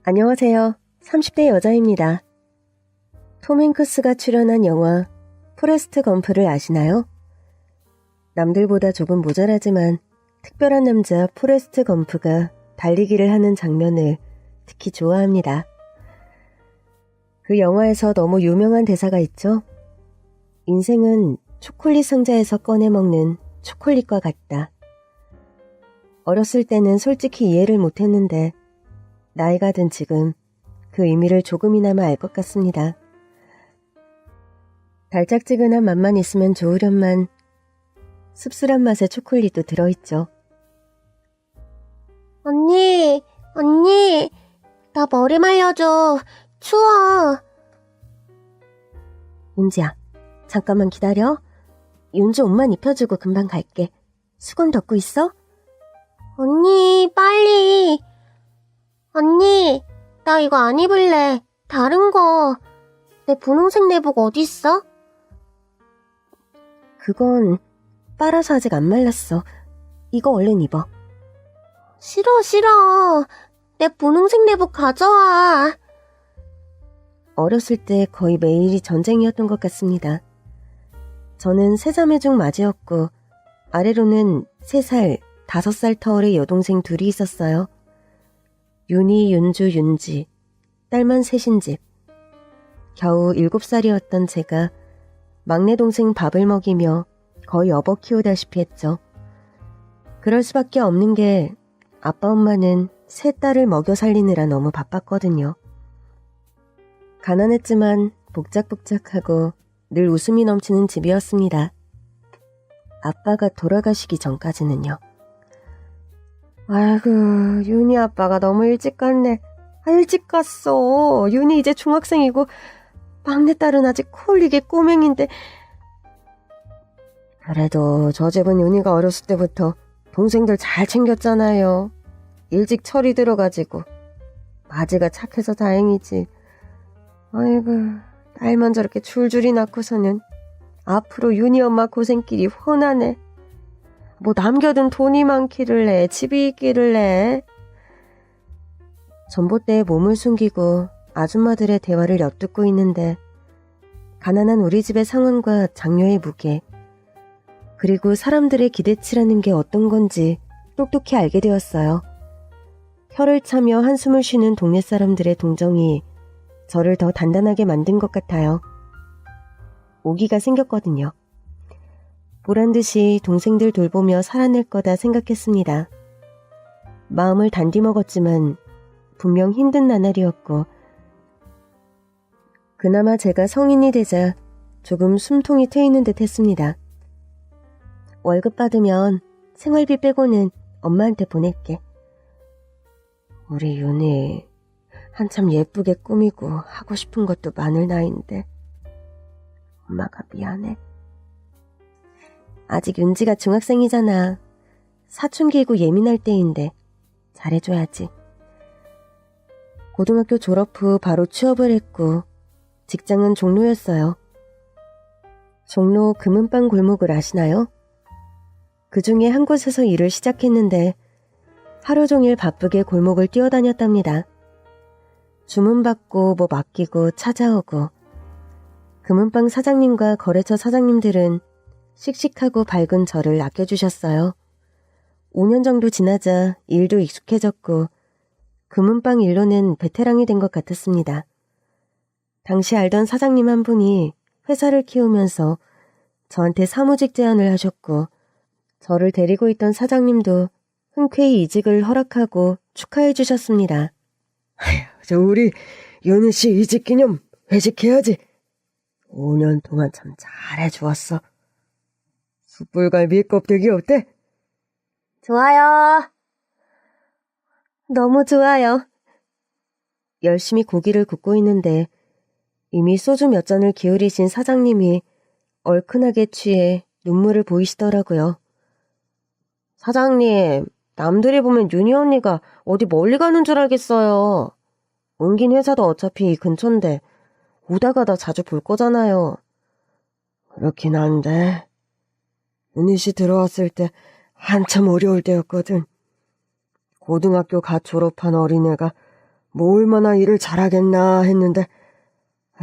안녕하세요. 30대 여자입니다. 톰 행크스가 출연한 영화 포레스트 검프를 아시나요? 남들보다 조금 모자라지만 특별한 남자 포레스트 검프가 달리기를 하는 장면을 특히 좋아합니다. 그 영화에서 너무 유명한 대사가 있죠? 인생은 초콜릿 상자에서 꺼내 먹는 초콜릿과 같다. 어렸을 때는 솔직히 이해를 못했는데 나이가 든 지금 그 의미를 조금이나마 알 것 같습니다. 달짝지근한 맛만 있으면 좋으련만 씁쓸한 맛의 초콜릿도 들어있죠. 언니, 나 머리 말려줘. 추워. 윤지야, 잠깐만 기다려. 윤지 옷만 입혀주고 금방 갈게. 수건 덮고 있어? 언니, 빨리. 언니, 나 이거 안 입을래. 다른 거. 내 분홍색 내복 어딨어? 그건 빨아서 아직 안 말랐어. 이거 얼른 입어. 싫어. 내 분홍색 내복 가져와. 어렸을 때 거의 매일이 전쟁이었던 것 같습니다. 저는 세 자매 중 맞이였고 아래로는 3살, 5살 터울의 여동생 둘이 있었어요. 윤희, 윤주, 윤지, 딸만 셋인 집. 겨우 7살이었던 제가 막내 동생 밥을 먹이며 거의 업어 키우다시피 했죠. 그럴 수밖에 없는 게 아빠 엄마는 세 딸을 먹여 살리느라 너무 바빴거든요. 가난했지만 복작복작하고 늘 웃음이 넘치는 집이었습니다. 아빠가 돌아가시기 전까지는요. 아이고, 윤희 아빠가 너무 일찍 갔네. 일찍 갔어. 윤희 이제 중학생이고 막내딸은 아직 콜리게 꼬맹인데. 그래도 저 집은 윤희가 어렸을 때부터 동생들 잘 챙겼잖아요. 일찍 철이 들어가지고. 마지가 착해서 다행이지. 아이고, 딸만 저렇게 줄줄이 낳고서는 앞으로 윤희 엄마 고생길이 훤하네. 뭐 남겨둔 돈이 많기를 해, 집이 있기를 해. 전봇대에 몸을 숨기고 아줌마들의 대화를 엿듣고 있는데 가난한 우리 집의 상황과 장녀의 무게, 그리고 사람들의 기대치라는 게 어떤 건지 똑똑히 알게 되었어요. 혀를 차며 한숨을 쉬는 동네 사람들의 동정이 저를 더 단단하게 만든 것 같아요. 오기가 생겼거든요. 보란듯이 동생들 돌보며 살아낼 거다 생각했습니다. 마음을 단디 먹었지만 분명 힘든 나날이었고 그나마 제가 성인이 되자 조금 숨통이 트이는 듯 했습니다. 월급 받으면 생활비 빼고는 엄마한테 보낼게. 우리 윤희 한참 예쁘게 꾸미고 하고 싶은 것도 많을 나이인데 엄마가 미안해. 아직 윤지가 중학생이잖아. 사춘기이고 예민할 때인데 잘해줘야지. 고등학교 졸업 후 바로 취업을 했고 직장은 종로였어요. 종로 금은방 골목을 아시나요? 그 중에 한 곳에서 일을 시작했는데 하루 종일 바쁘게 골목을 뛰어다녔답니다. 주문받고 뭐 맡기고 찾아오고. 금은방 사장님과 거래처 사장님들은 씩씩하고 밝은 저를 아껴주셨어요. 5년 정도 지나자 일도 익숙해졌고 금은방 일로는 베테랑이 된 것 같았습니다. 당시 알던 사장님 한 분이 회사를 키우면서 저한테 사무직 제안을 하셨고 저를 데리고 있던 사장님도 흔쾌히 이직을 허락하고 축하해 주셨습니다. 우리 윤희 씨 이직 기념 회식해야지. 5년 동안 참 잘해주었어. 숯불갈비 껍데기 어때? 좋아요. 너무 좋아요. 열심히 고기를 굽고 있는데 이미 소주 몇 잔을 기울이신 사장님이 얼큰하게 취해 눈물을 보이시더라고요. 사장님, 남들이 보면 윤희 언니가 어디 멀리 가는 줄 알겠어요. 옮긴 회사도 어차피 이 근처인데 오다 가다 자주 볼 거잖아요. 그렇긴 한데 윤희 씨 들어왔을 때 한참 어려울 때였거든. 고등학교 갓 졸업한 어린애가 뭐 얼마나 일을 잘하겠나 했는데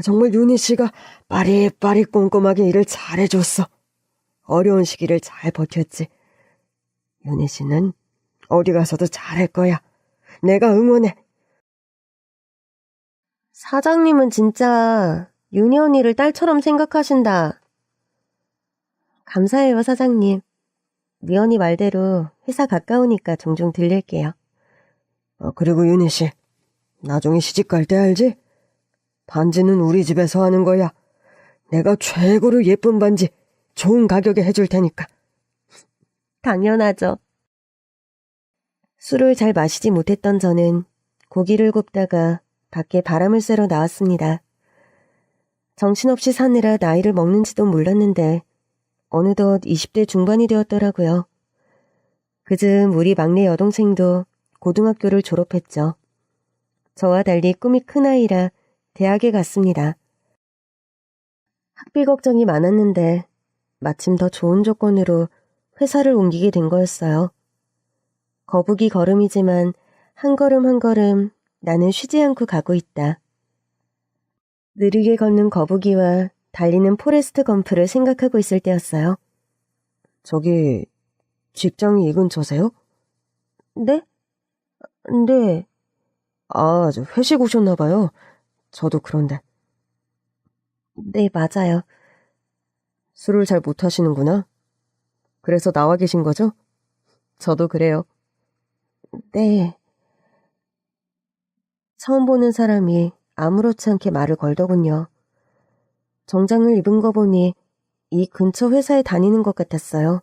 정말 윤희 씨가 빠릿빠릿 꼼꼼하게 일을 잘해줬어. 어려운 시기를 잘 버텼지. 윤희 씨는 어디 가서도 잘할 거야. 내가 응원해. 사장님은 진짜 윤희 언니를 딸처럼 생각하신다. 감사해요, 사장님. 미연이 말대로 회사 가까우니까 종종 들릴게요. 그리고 윤희 씨, 나중에 시집 갈 때 알지? 반지는 우리 집에서 하는 거야. 내가 최고로 예쁜 반지 좋은 가격에 해줄 테니까. 당연하죠. 술을 잘 마시지 못했던 저는 고기를 굽다가 밖에 바람을 쐬러 나왔습니다. 정신없이 사느라 나이를 먹는지도 몰랐는데 어느덧 20대 중반이 되었더라고요. 그즈음 우리 막내 여동생도 고등학교를 졸업했죠. 저와 달리 꿈이 큰아이라 대학에 갔습니다. 학비 걱정이 많았는데 마침 더 좋은 조건으로 회사를 옮기게 된 거였어요. 거북이 걸음이지만 한 걸음 한 걸음 나는 쉬지 않고 가고 있다. 느리게 걷는 거북이와 달리는 포레스트 검프를 생각하고 있을 때였어요. 저기 직장이 이 근처세요? 네? 네. 저 회식 오셨나 봐요. 저도 그런데. 네, 맞아요. 술을 잘 못 하시는구나. 그래서 나와 계신 거죠? 저도 그래요. 네. 처음 보는 사람이 아무렇지 않게 말을 걸더군요. 정장을 입은 거 보니 이 근처 회사에 다니는 것 같았어요.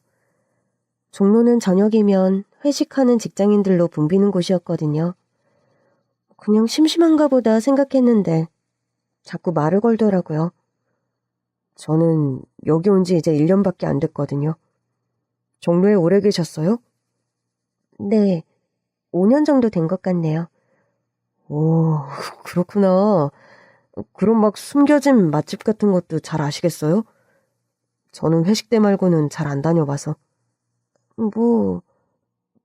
종로는 저녁이면 회식하는 직장인들로 붐비는 곳이었거든요. 그냥 심심한가 보다 생각했는데 자꾸 말을 걸더라고요. 저는 여기 온 지 이제 1년밖에 안 됐거든요. 종로에 오래 계셨어요? 네, 5년 정도 된 것 같네요. 오, 그렇구나. 그럼 막 숨겨진 맛집 같은 것도 잘 아시겠어요? 저는 회식 때 말고는 잘 안 다녀봐서. 뭐,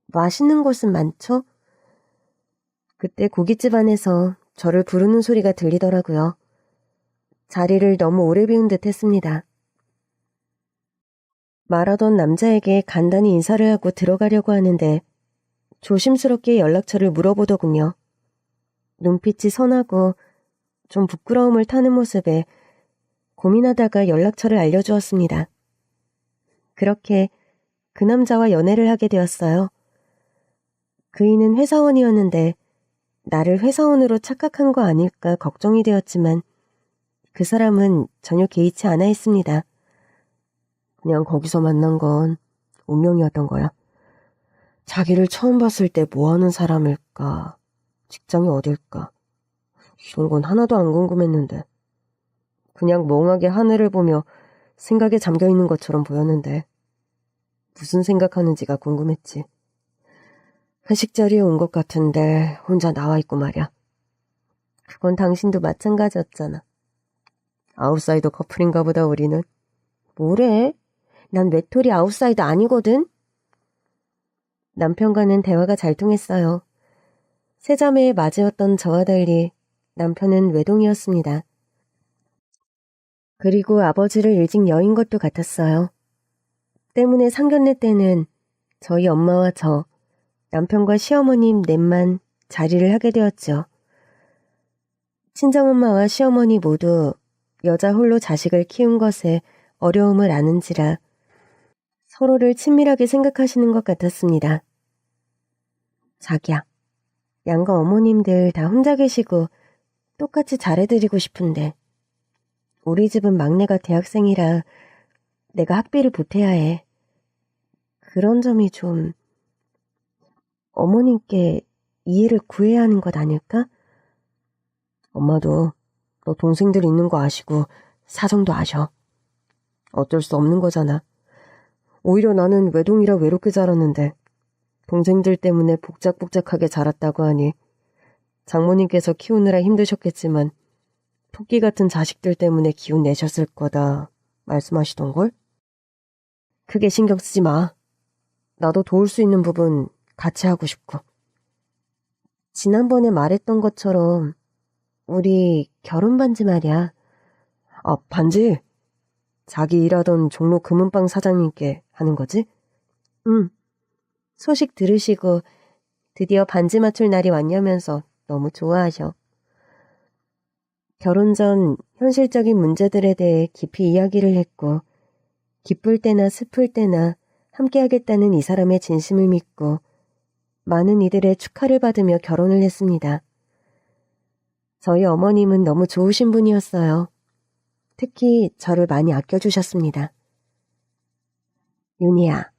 맛있는 곳은 많죠? 그때 고깃집 안에서 저를 부르는 소리가 들리더라고요. 자리를 너무 오래 비운 듯 했습니다. 말하던 남자에게 간단히 인사를 하고 들어가려고 하는데 조심스럽게 연락처를 물어보더군요. 눈빛이 선하고 좀 부끄러움을 타는 모습에 고민하다가 연락처를 알려주었습니다. 그렇게 그 남자와 연애를 하게 되었어요. 그이는 회사원이었는데 나를 회사원으로 착각한 거 아닐까 걱정이 되었지만 그 사람은 전혀 개의치 않아 했습니다. 그냥 거기서 만난 건 운명이었던 거야. 자기를 처음 봤을 때 뭐 하는 사람일까? 직장이 어딜까? 이런 건 하나도 안 궁금했는데. 그냥 멍하게 하늘을 보며 생각에 잠겨 있는 것처럼 보였는데 무슨 생각하는지가 궁금했지. 회식 자리에 온 것 같은데 혼자 나와 있고 말이야. 그건 당신도 마찬가지였잖아. 아웃사이더 커플인가 보다 우리는. 뭐래? 난 외톨이 아웃사이더 아니거든? 남편과는 대화가 잘 통했어요. 세자매의 맞이였던 저와 달리 남편은 외동이었습니다. 그리고 아버지를 일찍 여인 것도 같았어요. 때문에 상견례 때는 저희 엄마와 저, 남편과 시어머님 넷만 자리를 하게 되었죠. 친정엄마와 시어머니 모두 여자 홀로 자식을 키운 것에 어려움을 아는지라 서로를 친밀하게 생각하시는 것 같았습니다. 자기야, 양가 어머님들 다 혼자 계시고 똑같이 잘해드리고 싶은데 우리 집은 막내가 대학생이라 내가 학비를 보태야 해. 그런 점이 좀 어머님께 이해를 구해야 하는 것 아닐까? 엄마도 너 동생들 있는 거 아시고 사정도 아셔. 어쩔 수 없는 거잖아. 오히려 나는 외동이라 외롭게 자랐는데 동생들 때문에 복작복작하게 자랐다고 하니 장모님께서 키우느라 힘드셨겠지만 토끼 같은 자식들 때문에 기운 내셨을 거다 말씀하시던걸? 크게 신경 쓰지 마. 나도 도울 수 있는 부분 같이 하고 싶고. 지난번에 말했던 것처럼 우리 결혼 반지 말이야. 아, 반지? 자기 일하던 종로 금은방 사장님께 하는 거지? 응. 소식 들으시고 드디어 반지 맞출 날이 왔냐면서 너무 좋아하셔. 결혼 전 현실적인 문제들에 대해 깊이 이야기를 했고 기쁠 때나 슬플 때나 함께하겠다는 이 사람의 진심을 믿고 많은 이들의 축하를 받으며 결혼을 했습니다. 저희 어머님은 너무 좋으신 분이었어요. 특히 저를 많이 아껴주셨습니다. 윤희야,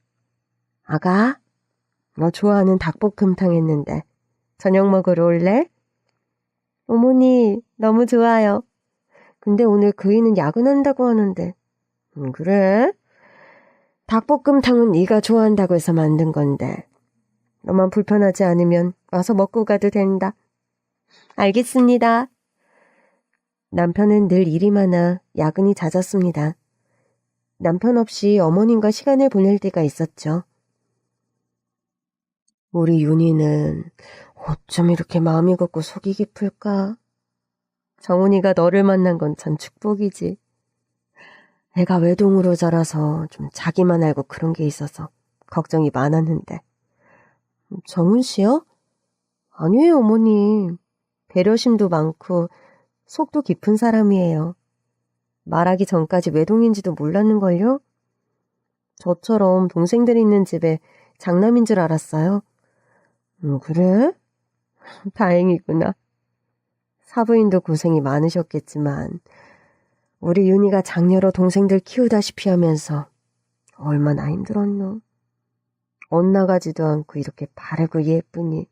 아가, 너 좋아하는 닭볶음탕 했는데 저녁 먹으러 올래? 어머니, 너무 좋아요. 근데 오늘 그이는 야근한다고 하는데. 그래? 닭볶음탕은 네가 좋아한다고 해서 만든 건데. 너만 불편하지 않으면 와서 먹고 가도 된다. 알겠습니다. 남편은 늘 일이 많아 야근이 잦았습니다. 남편 없이 어머님과 시간을 보낼 때가 있었죠. 우리 윤희는 어쩜 이렇게 마음이 곱고 속이 깊을까? 정훈이가 너를 만난 건 참 축복이지. 애가 외동으로 자라서 좀 자기만 알고 그런 게 있어서 걱정이 많았는데. 정훈 씨요? 아니에요, 어머니. 배려심도 많고 속도 깊은 사람이에요. 말하기 전까지 외동인지도 몰랐는걸요? 저처럼 동생들 있는 집에 장남인 줄 알았어요. 그래? 다행이구나. 사부인도 고생이 많으셨겠지만 우리 윤희가 장녀로 동생들 키우다시피 하면서 얼마나 힘들었노. 엇나가지도 않고 이렇게 바르고 예쁘니.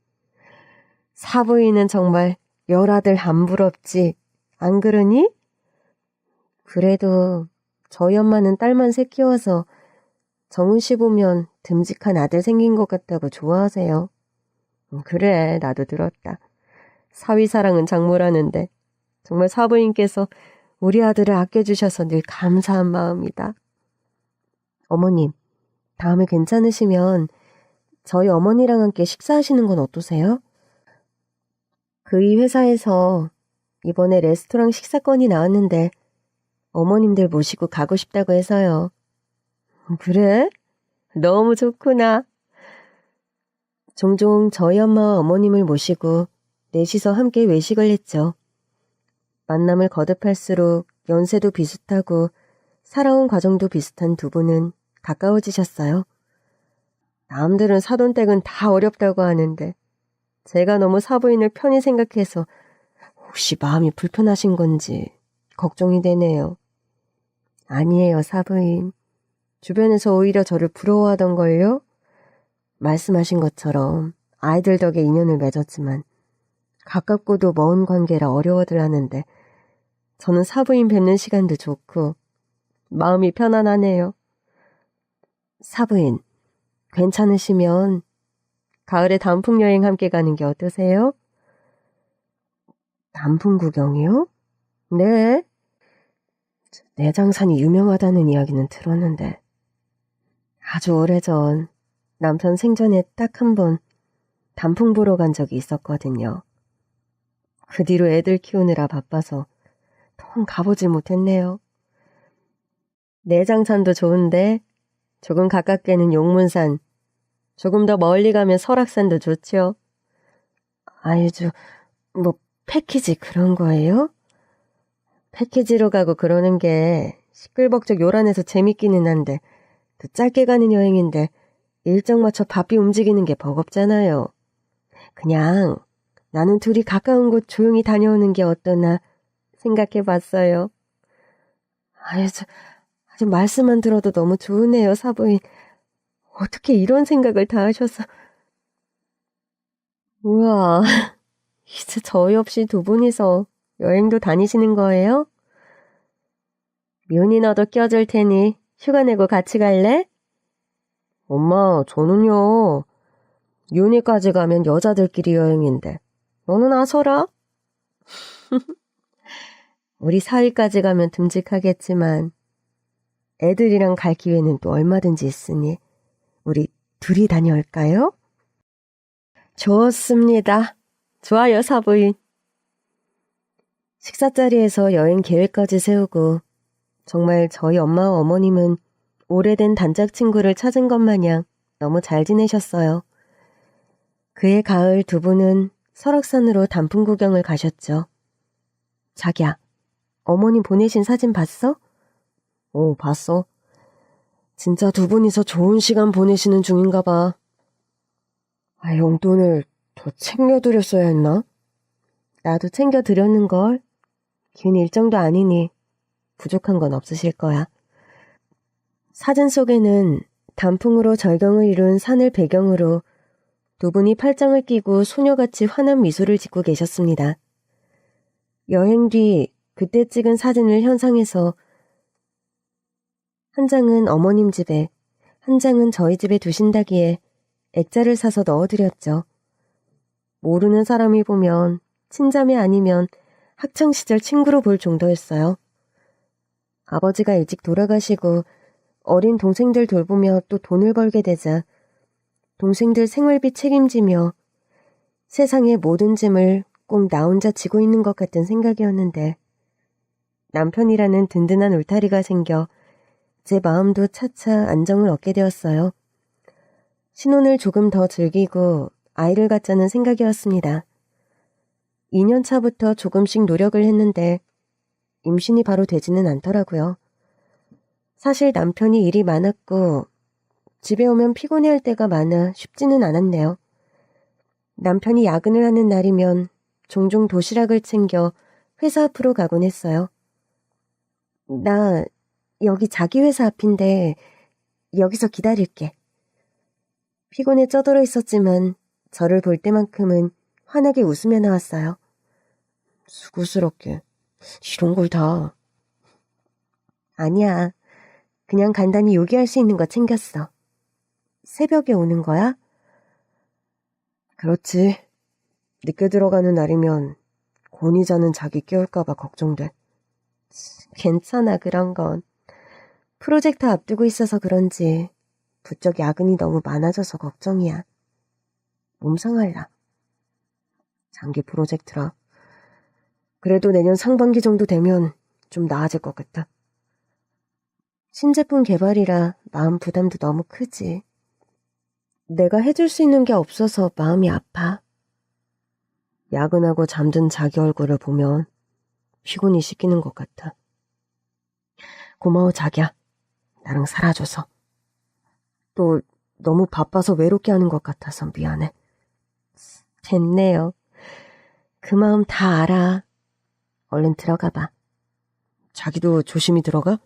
사부인은 정말 열아들 안 부럽지. 안 그러니? 그래도 저희 엄마는 딸만 셋 키워서 정훈 씨 보면 듬직한 아들 생긴 것 같다고 좋아하세요. 그래, 나도 들었다. 사위사랑은 장모라는데 정말 사부인께서 우리 아들을 아껴주셔서 늘 감사한 마음이다. 어머님, 다음에 괜찮으시면 저희 어머니랑 함께 식사하시는 건 어떠세요? 그이 회사에서 이번에 레스토랑 식사권이 나왔는데 어머님들 모시고 가고 싶다고 해서요. 그래? 너무 좋구나. 종종 저희 엄마와 어머님을 모시고 넷이서 함께 외식을 했죠. 만남을 거듭할수록 연세도 비슷하고 살아온 과정도 비슷한 두 분은 가까워지셨어요. 남들은 사돈댁은 다 어렵다고 하는데 제가 너무 사부인을 편히 생각해서 혹시 마음이 불편하신 건지 걱정이 되네요. 아니에요, 사부인. 주변에서 오히려 저를 부러워하던걸요? 말씀하신 것처럼 아이들 덕에 인연을 맺었지만 가깝고도 먼 관계라 어려워들 하는데 저는 사부인 뵙는 시간도 좋고 마음이 편안하네요. 사부인, 괜찮으시면 가을에 단풍 여행 함께 가는 게 어떠세요? 단풍 구경이요? 네. 내장산이 유명하다는 이야기는 들었는데 아주 오래전 남편 생전에 딱 한 번 단풍 보러 간 적이 있었거든요. 그 뒤로 애들 키우느라 바빠서 통 가보질 못했네요. 내장산도 좋은데 조금 가깝게는 용문산, 조금 더 멀리 가면 설악산도 좋죠. 아유주, 뭐 패키지 그런 거예요? 패키지로 가고 그러는 게 시끌벅적 요란해서 재밌기는 한데 또 짧게 가는 여행인데 일정 맞춰 바삐 움직이는 게 버겁잖아요. 그냥 나는 둘이 가까운 곳 조용히 다녀오는 게 어떠나 생각해봤어요. 아주 말씀만 들어도 너무 좋으네요, 사부인. 어떻게 이런 생각을 다 하셔서. 우와, 이제 저희 없이 두 분이서 여행도 다니시는 거예요? 미운이 너도 껴줄 테니 휴가 내고 같이 갈래? 엄마, 저는요. 윤희까지 가면 여자들끼리 여행인데 너는 아서라? 우리 사위까지 가면 듬직하겠지만 애들이랑 갈 기회는 또 얼마든지 있으니 우리 둘이 다녀올까요? 좋습니다. 좋아요, 사부인. 식사 자리에서 여행 계획까지 세우고 정말 저희 엄마와 어머님은 오래된 단짝 친구를 찾은 것 마냥 너무 잘 지내셨어요. 그해 가을 두 분은 설악산으로 단풍 구경을 가셨죠. 자기야, 어머님 보내신 사진 봤어? 오, 봤어. 진짜 두 분이서 좋은 시간 보내시는 중인가 봐. 용돈을 더 챙겨드렸어야 했나? 나도 챙겨드렸는걸. 긴 일정도 아니니 부족한 건 없으실 거야. 사진 속에는 단풍으로 절경을 이룬 산을 배경으로 두 분이 팔짱을 끼고 소녀같이 환한 미소를 짓고 계셨습니다. 여행 뒤 그때 찍은 사진을 현상해서 한 장은 어머님 집에, 한 장은 저희 집에 두신다기에 액자를 사서 넣어드렸죠. 모르는 사람이 보면 친자매 아니면 학창시절 친구로 볼 정도였어요. 아버지가 일찍 돌아가시고 어린 동생들 돌보며 또 돈을 벌게 되자 동생들 생활비 책임지며 세상의 모든 짐을 꼭 나 혼자 지고 있는 것 같은 생각이었는데 남편이라는 든든한 울타리가 생겨 제 마음도 차차 안정을 얻게 되었어요. 신혼을 조금 더 즐기고 아이를 갖자는 생각이었습니다. 2년 차부터 조금씩 노력을 했는데 임신이 바로 되지는 않더라고요. 사실 남편이 일이 많았고 집에 오면 피곤해할 때가 많아 쉽지는 않았네요. 남편이 야근을 하는 날이면 종종 도시락을 챙겨 회사 앞으로 가곤 했어요. 나 여기 자기 회사 앞인데 여기서 기다릴게. 피곤에 쩌들어 있었지만 저를 볼 때만큼은 환하게 웃으며 나왔어요. 수고스럽게 이런 걸 다. 아니야. 그냥 간단히 요기할 수 있는 거 챙겼어. 새벽에 오는 거야? 그렇지. 늦게 들어가는 날이면 권위자는 자기 깨울까봐 걱정돼. 괜찮아, 그런 건. 프로젝트 앞두고 있어서 그런지 부쩍 야근이 너무 많아져서 걱정이야. 몸 상할라. 장기 프로젝트라. 그래도 내년 상반기 정도 되면 좀 나아질 것 같다. 신제품 개발이라 마음 부담도 너무 크지. 내가 해줄 수 있는 게 없어서 마음이 아파. 야근하고 잠든 자기 얼굴을 보면 피곤이 씻기는 것 같아. 고마워, 자기야. 나랑 살아줘서. 또 너무 바빠서 외롭게 하는 것 같아서 미안해. 됐네요. 그 마음 다 알아. 얼른 들어가 봐. 자기도 조심히 들어가?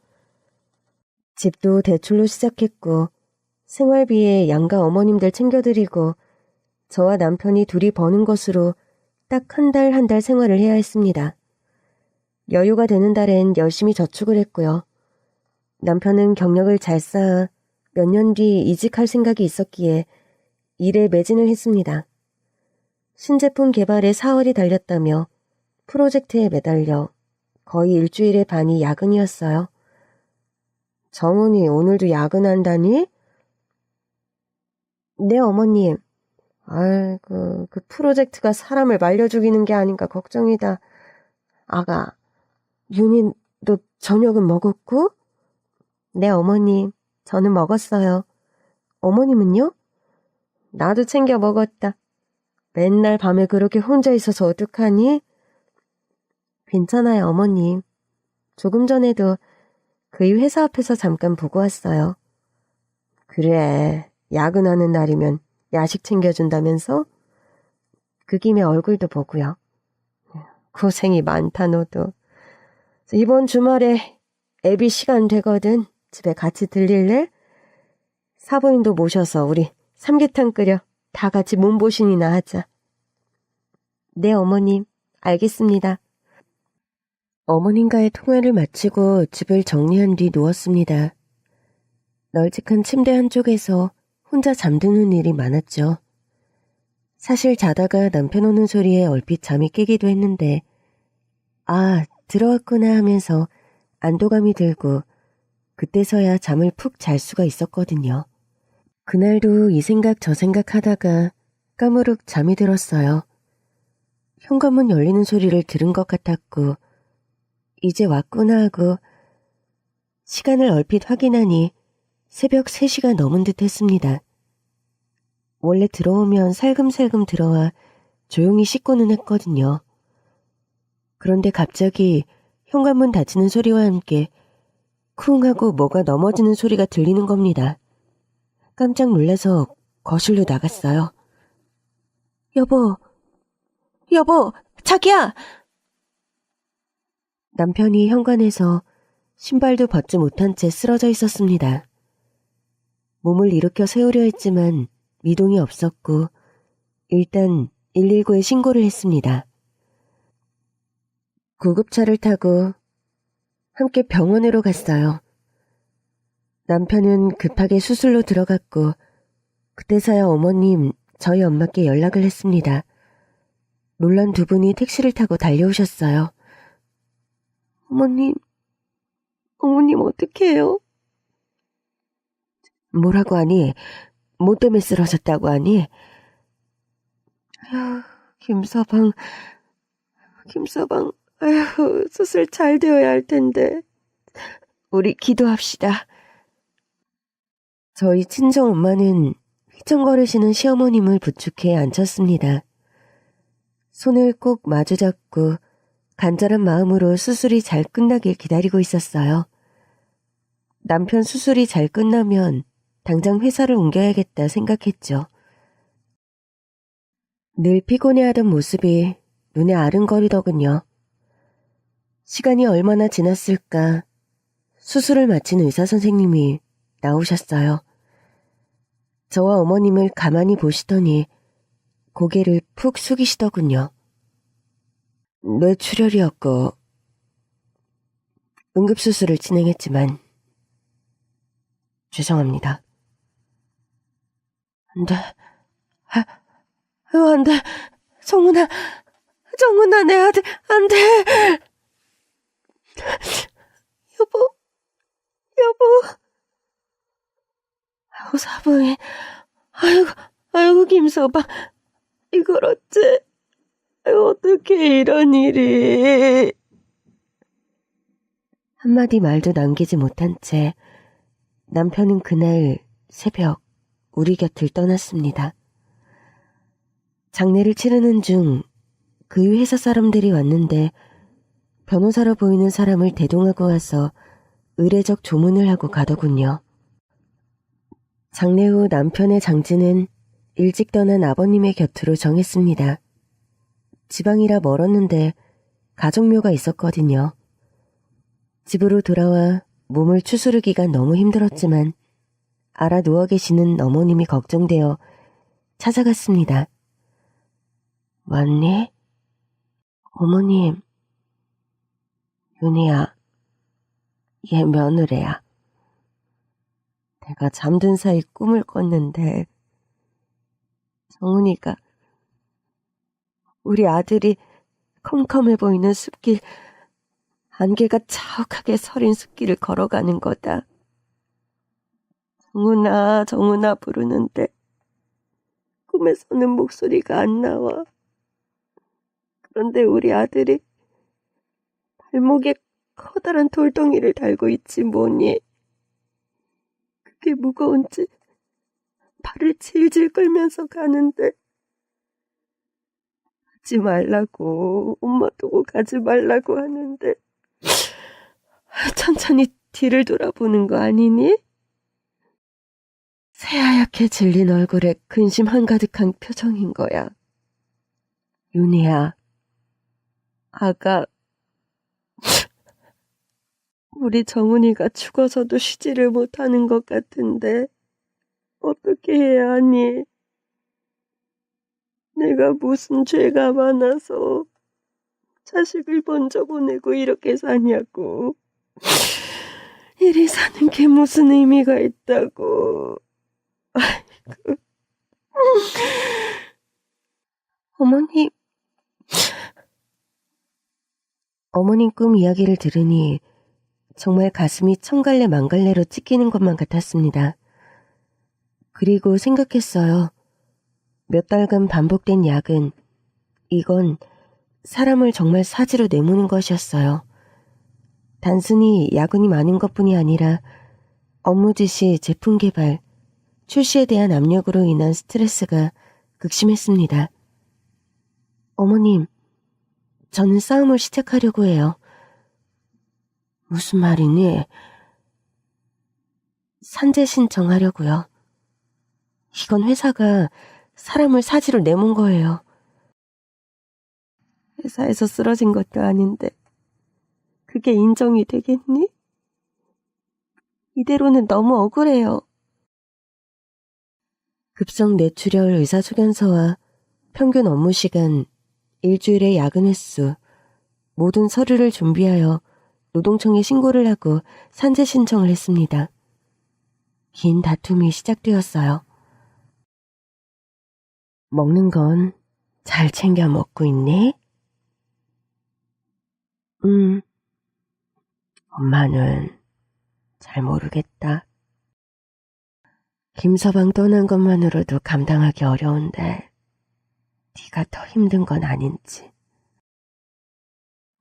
집도 대출로 시작했고 생활비에 양가 어머님들 챙겨드리고 저와 남편이 둘이 버는 것으로 딱 한 달 생활을 해야 했습니다. 여유가 되는 달엔 열심히 저축을 했고요. 남편은 경력을 잘 쌓아 몇 년 뒤 이직할 생각이 있었기에 일에 매진을 했습니다. 신제품 개발에 4월이 달렸다며 프로젝트에 매달려 거의 일주일의 반이 야근이었어요. 정은이 오늘도 야근한다니? 네, 어머님. 아이고, 그 프로젝트가 사람을 말려 죽이는 게 아닌가 걱정이다. 아가, 윤희, 너 저녁은 먹었고? 네, 어머님. 저는 먹었어요. 어머님은요? 나도 챙겨 먹었다. 맨날 밤에 그렇게 혼자 있어서 어떡하니? 괜찮아요, 어머님. 조금 전에도 그의 회사 앞에서 잠깐 보고 왔어요. 그래, 야근하는 날이면 야식 챙겨준다면서? 그 김에 얼굴도 보고요. 고생이 많다, 너도. 이번 주말에 애비 시간 되거든. 집에 같이 들릴래? 사부인도 모셔서 우리 삼계탕 끓여 다 같이 몸보신이나 하자. 네, 어머님. 알겠습니다. 어머님과의 통화를 마치고 집을 정리한 뒤 누웠습니다. 널찍한 침대 한쪽에서 혼자 잠드는 일이 많았죠. 사실 자다가 남편 오는 소리에 얼핏 잠이 깨기도 했는데 아, 들어왔구나 하면서 안도감이 들고 그때서야 잠을 푹 잘 수가 있었거든요. 그날도 이 생각 저 생각 하다가 까무룩 잠이 들었어요. 현관문 열리는 소리를 들은 것 같았고 이제 왔구나 하고 시간을 얼핏 확인하니 새벽 3시가 넘은 듯 했습니다. 원래 들어오면 살금살금 들어와 조용히 씻고는 했거든요. 그런데 갑자기 현관문 닫히는 소리와 함께 쿵 하고 뭐가 넘어지는 소리가 들리는 겁니다. 깜짝 놀라서 거실로 나갔어요. 여보, 자기야! 남편이 현관에서 신발도 벗지 못한 채 쓰러져 있었습니다. 몸을 일으켜 세우려 했지만 미동이 없었고 일단 119에 신고를 했습니다. 구급차를 타고 함께 병원으로 갔어요. 남편은 급하게 수술로 들어갔고 그때서야 어머님, 저희 엄마께 연락을 했습니다. 놀란 두 분이 택시를 타고 달려오셨어요. 어머님 어떡해요? 뭐라고 하니? 뭐 때문에 쓰러졌다고 하니? 아휴, 김서방, 아휴, 수술 잘 되어야 할 텐데. 우리 기도합시다. 저희 친정 엄마는 휘청거리시는 시어머님을 부축해 앉혔습니다. 손을 꼭 마주 잡고 간절한 마음으로 수술이 잘 끝나길 기다리고 있었어요. 남편 수술이 잘 끝나면 당장 회사를 옮겨야겠다 생각했죠. 늘 피곤해하던 모습이 눈에 아른거리더군요. 시간이 얼마나 지났을까 수술을 마친 의사 선생님이 나오셨어요. 저와 어머님을 가만히 보시더니 고개를 푹 숙이시더군요. 뇌출혈이었고 응급수술을 진행했지만 죄송합니다. 안 돼. 안 돼. 정훈아, 내 아들, 안 돼. 여보. 사부인. 아이고, 김서방. 이걸 어째. 어떻게 이런 일이. 한마디 말도 남기지 못한 채 남편은 그날 새벽 우리 곁을 떠났습니다. 장례를 치르는 중 그 회사 사람들이 왔는데 변호사로 보이는 사람을 대동하고 와서 의례적 조문을 하고 가더군요. 장례 후 남편의 장지는 일찍 떠난 아버님의 곁으로 정했습니다. 지방이라 멀었는데 가족묘가 있었거든요. 집으로 돌아와 몸을 추스르기가 너무 힘들었지만 알아 누워 계시는 어머님이 걱정되어 찾아갔습니다. 왔니? 어머님, 윤희야, 얘 며느리야. 내가 잠든 사이 꿈을 꿨는데 정훈이가 우리 아들이 컴컴해 보이는 숲길, 안개가 자욱하게 서린 숲길을 걸어가는 거다. 정훈아 부르는데 꿈에서는 목소리가 안 나와. 그런데 우리 아들이 발목에 커다란 돌덩이를 달고 있지 뭐니. 그게 무거운지 발을 질질 끌면서 가는데 가지 말라고, 엄마 두고 가지 말라고 하는데 천천히 뒤를 돌아보는 거 아니니? 새하얗게 질린 얼굴에 근심 한가득한 표정인 거야. 윤희야, 아가, 우리 정훈이가 죽어서도 쉬지를 못하는 것 같은데 어떻게 해야 하니? 내가 무슨 죄가 많아서 자식을 먼저 보내고 이렇게 사냐고. 이리 사는 게 무슨 의미가 있다고. 아이고. 어머님 꿈 이야기를 들으니 정말 가슴이 천갈래 만갈래로 찢기는 것만 같았습니다. 그리고 생각했어요. 몇 달간 반복된 야근, 이건 사람을 정말 사지로 내모는 것이었어요. 단순히 야근이 많은 것뿐이 아니라 업무 지시, 제품 개발, 출시에 대한 압력으로 인한 스트레스가 극심했습니다. 어머님, 저는 싸움을 시작하려고 해요. 무슨 말이니? 산재 신청하려고요. 이건 회사가 사람을 사지로 내몬 거예요. 회사에서 쓰러진 것도 아닌데 그게 인정이 되겠니? 이대로는 너무 억울해요. 급성 뇌출혈 의사소견서와 평균 업무 시간, 일주일의 야근 횟수, 모든 서류를 준비하여 노동청에 신고를 하고 산재 신청을 했습니다. 긴 다툼이 시작되었어요. 먹는 건 잘 챙겨 먹고 있니? 엄마는 잘 모르겠다. 김서방 떠난 것만으로도 감당하기 어려운데 네가 더 힘든 건 아닌지.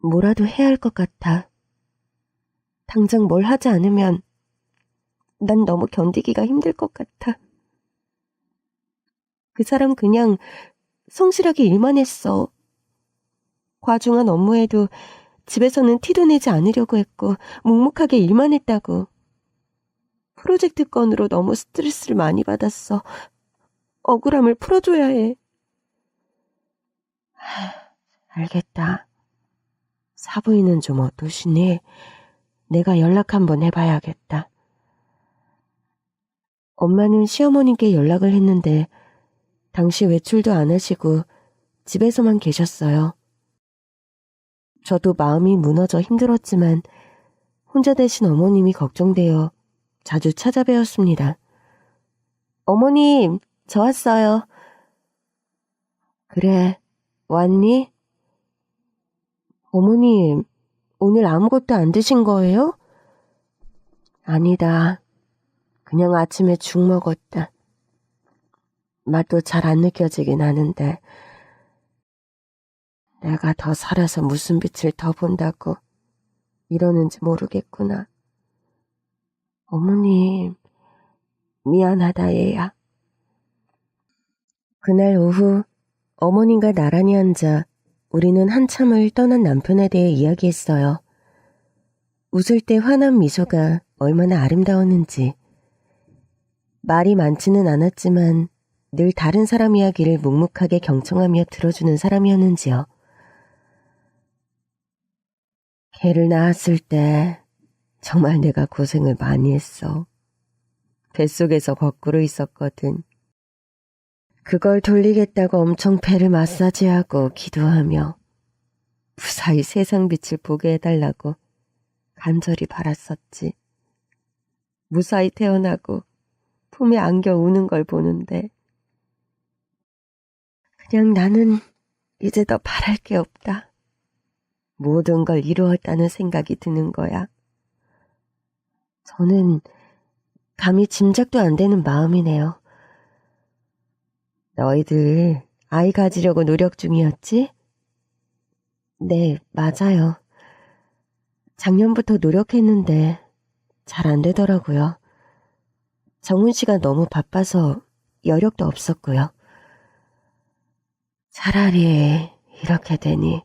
뭐라도 해야 할 것 같아. 당장 뭘 하지 않으면 난 너무 견디기가 힘들 것 같아. 그 사람 그냥 성실하게 일만 했어. 과중한 업무에도 집에서는 티도 내지 않으려고 했고 묵묵하게 일만 했다고. 프로젝트 건으로 너무 스트레스를 많이 받았어. 억울함을 풀어줘야 해. 알겠다. 사부인은 좀 어떠시니? 내가 연락 한번 해봐야겠다. 엄마는 시어머님께 연락을 했는데 당시 외출도 안 하시고 집에서만 계셨어요. 저도 마음이 무너져 힘들었지만 혼자 되신 어머님이 걱정되어 자주 찾아뵈었습니다. 어머님, 저 왔어요. 그래, 왔니? 어머님, 오늘 아무것도 안 드신 거예요? 아니다. 그냥 아침에 죽 먹었다. 맛도 잘 안 느껴지긴 하는데 내가 더 살아서 무슨 빛을 더 본다고 이러는지 모르겠구나. 어머님, 미안하다 얘야. 그날 오후 어머님과 나란히 앉아 우리는 한참을 떠난 남편에 대해 이야기했어요. 웃을 때 환한 미소가 얼마나 아름다웠는지. 말이 많지는 않았지만 늘 다른 사람 이야기를 묵묵하게 경청하며 들어주는 사람이었는지요. 걔를 낳았을 때 정말 내가 고생을 많이 했어. 뱃속에서 거꾸로 있었거든. 그걸 돌리겠다고 엄청 배를 마사지하고 기도하며 무사히 세상 빛을 보게 해달라고 간절히 바랐었지. 무사히 태어나고 품에 안겨 우는 걸 보는데 그냥 나는 이제 더 바랄 게 없다. 모든 걸 이루었다는 생각이 드는 거야. 저는 감히 짐작도 안 되는 마음이네요. 너희들 아이 가지려고 노력 중이었지? 네, 맞아요. 작년부터 노력했는데 잘 안 되더라고요. 정훈 씨가 너무 바빠서 여력도 없었고요. 차라리 이렇게 되니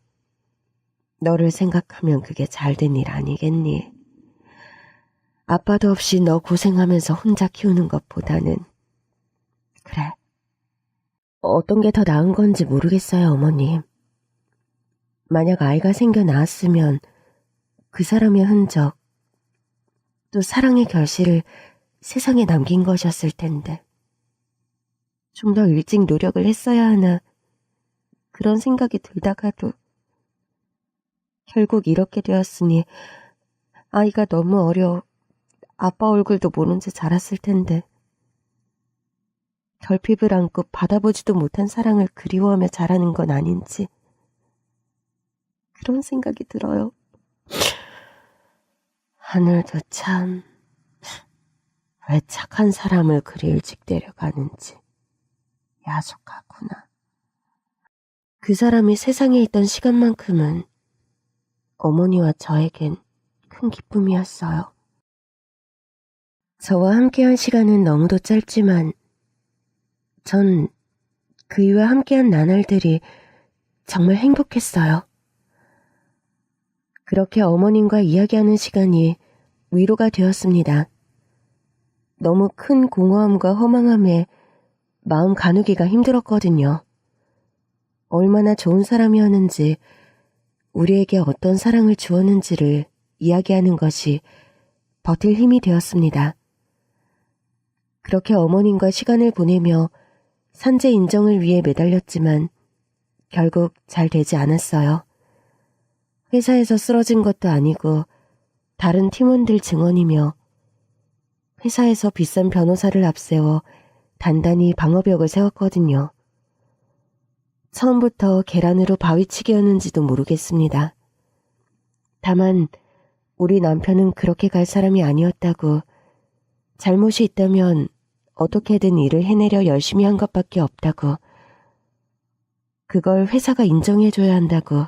너를 생각하면 그게 잘 된 일 아니겠니? 아빠도 없이 너 고생하면서 혼자 키우는 것보다는. 그래. 어떤 게 더 나은 건지 모르겠어요, 어머님. 만약 아이가 생겨 나왔으면 그 사람의 흔적, 또 사랑의 결실을 세상에 남긴 것이었을 텐데. 좀 더 일찍 노력을 했어야 하나 그런 생각이 들다가도 결국 이렇게 되었으니 아이가 너무 어려 아빠 얼굴도 모른 채 자랐을 텐데 결핍을 안고 받아보지도 못한 사랑을 그리워하며 자라는 건 아닌지 그런 생각이 들어요. 하늘도 참 왜 착한 사람을 그리 일찍 데려가는지 야속하구나. 그 사람이 세상에 있던 시간만큼은 어머니와 저에겐 큰 기쁨이었어요. 저와 함께한 시간은 너무도 짧지만 전 그이와 함께한 나날들이 정말 행복했어요. 그렇게 어머님과 이야기하는 시간이 위로가 되었습니다. 너무 큰 공허함과 허망함에 마음 가누기가 힘들었거든요. 얼마나 좋은 사람이었는지, 우리에게 어떤 사랑을 주었는지를 이야기하는 것이 버틸 힘이 되었습니다. 그렇게 어머님과 시간을 보내며 산재 인정을 위해 매달렸지만 결국 잘 되지 않았어요. 회사에서 쓰러진 것도 아니고 다른 팀원들 증언이며 회사에서 비싼 변호사를 앞세워 단단히 방어벽을 세웠거든요. 처음부터 계란으로 바위치기였는지도 모르겠습니다. 다만 우리 남편은 그렇게 갈 사람이 아니었다고, 잘못이 있다면 어떻게든 일을 해내려 열심히 한 것밖에 없다고, 그걸 회사가 인정해줘야 한다고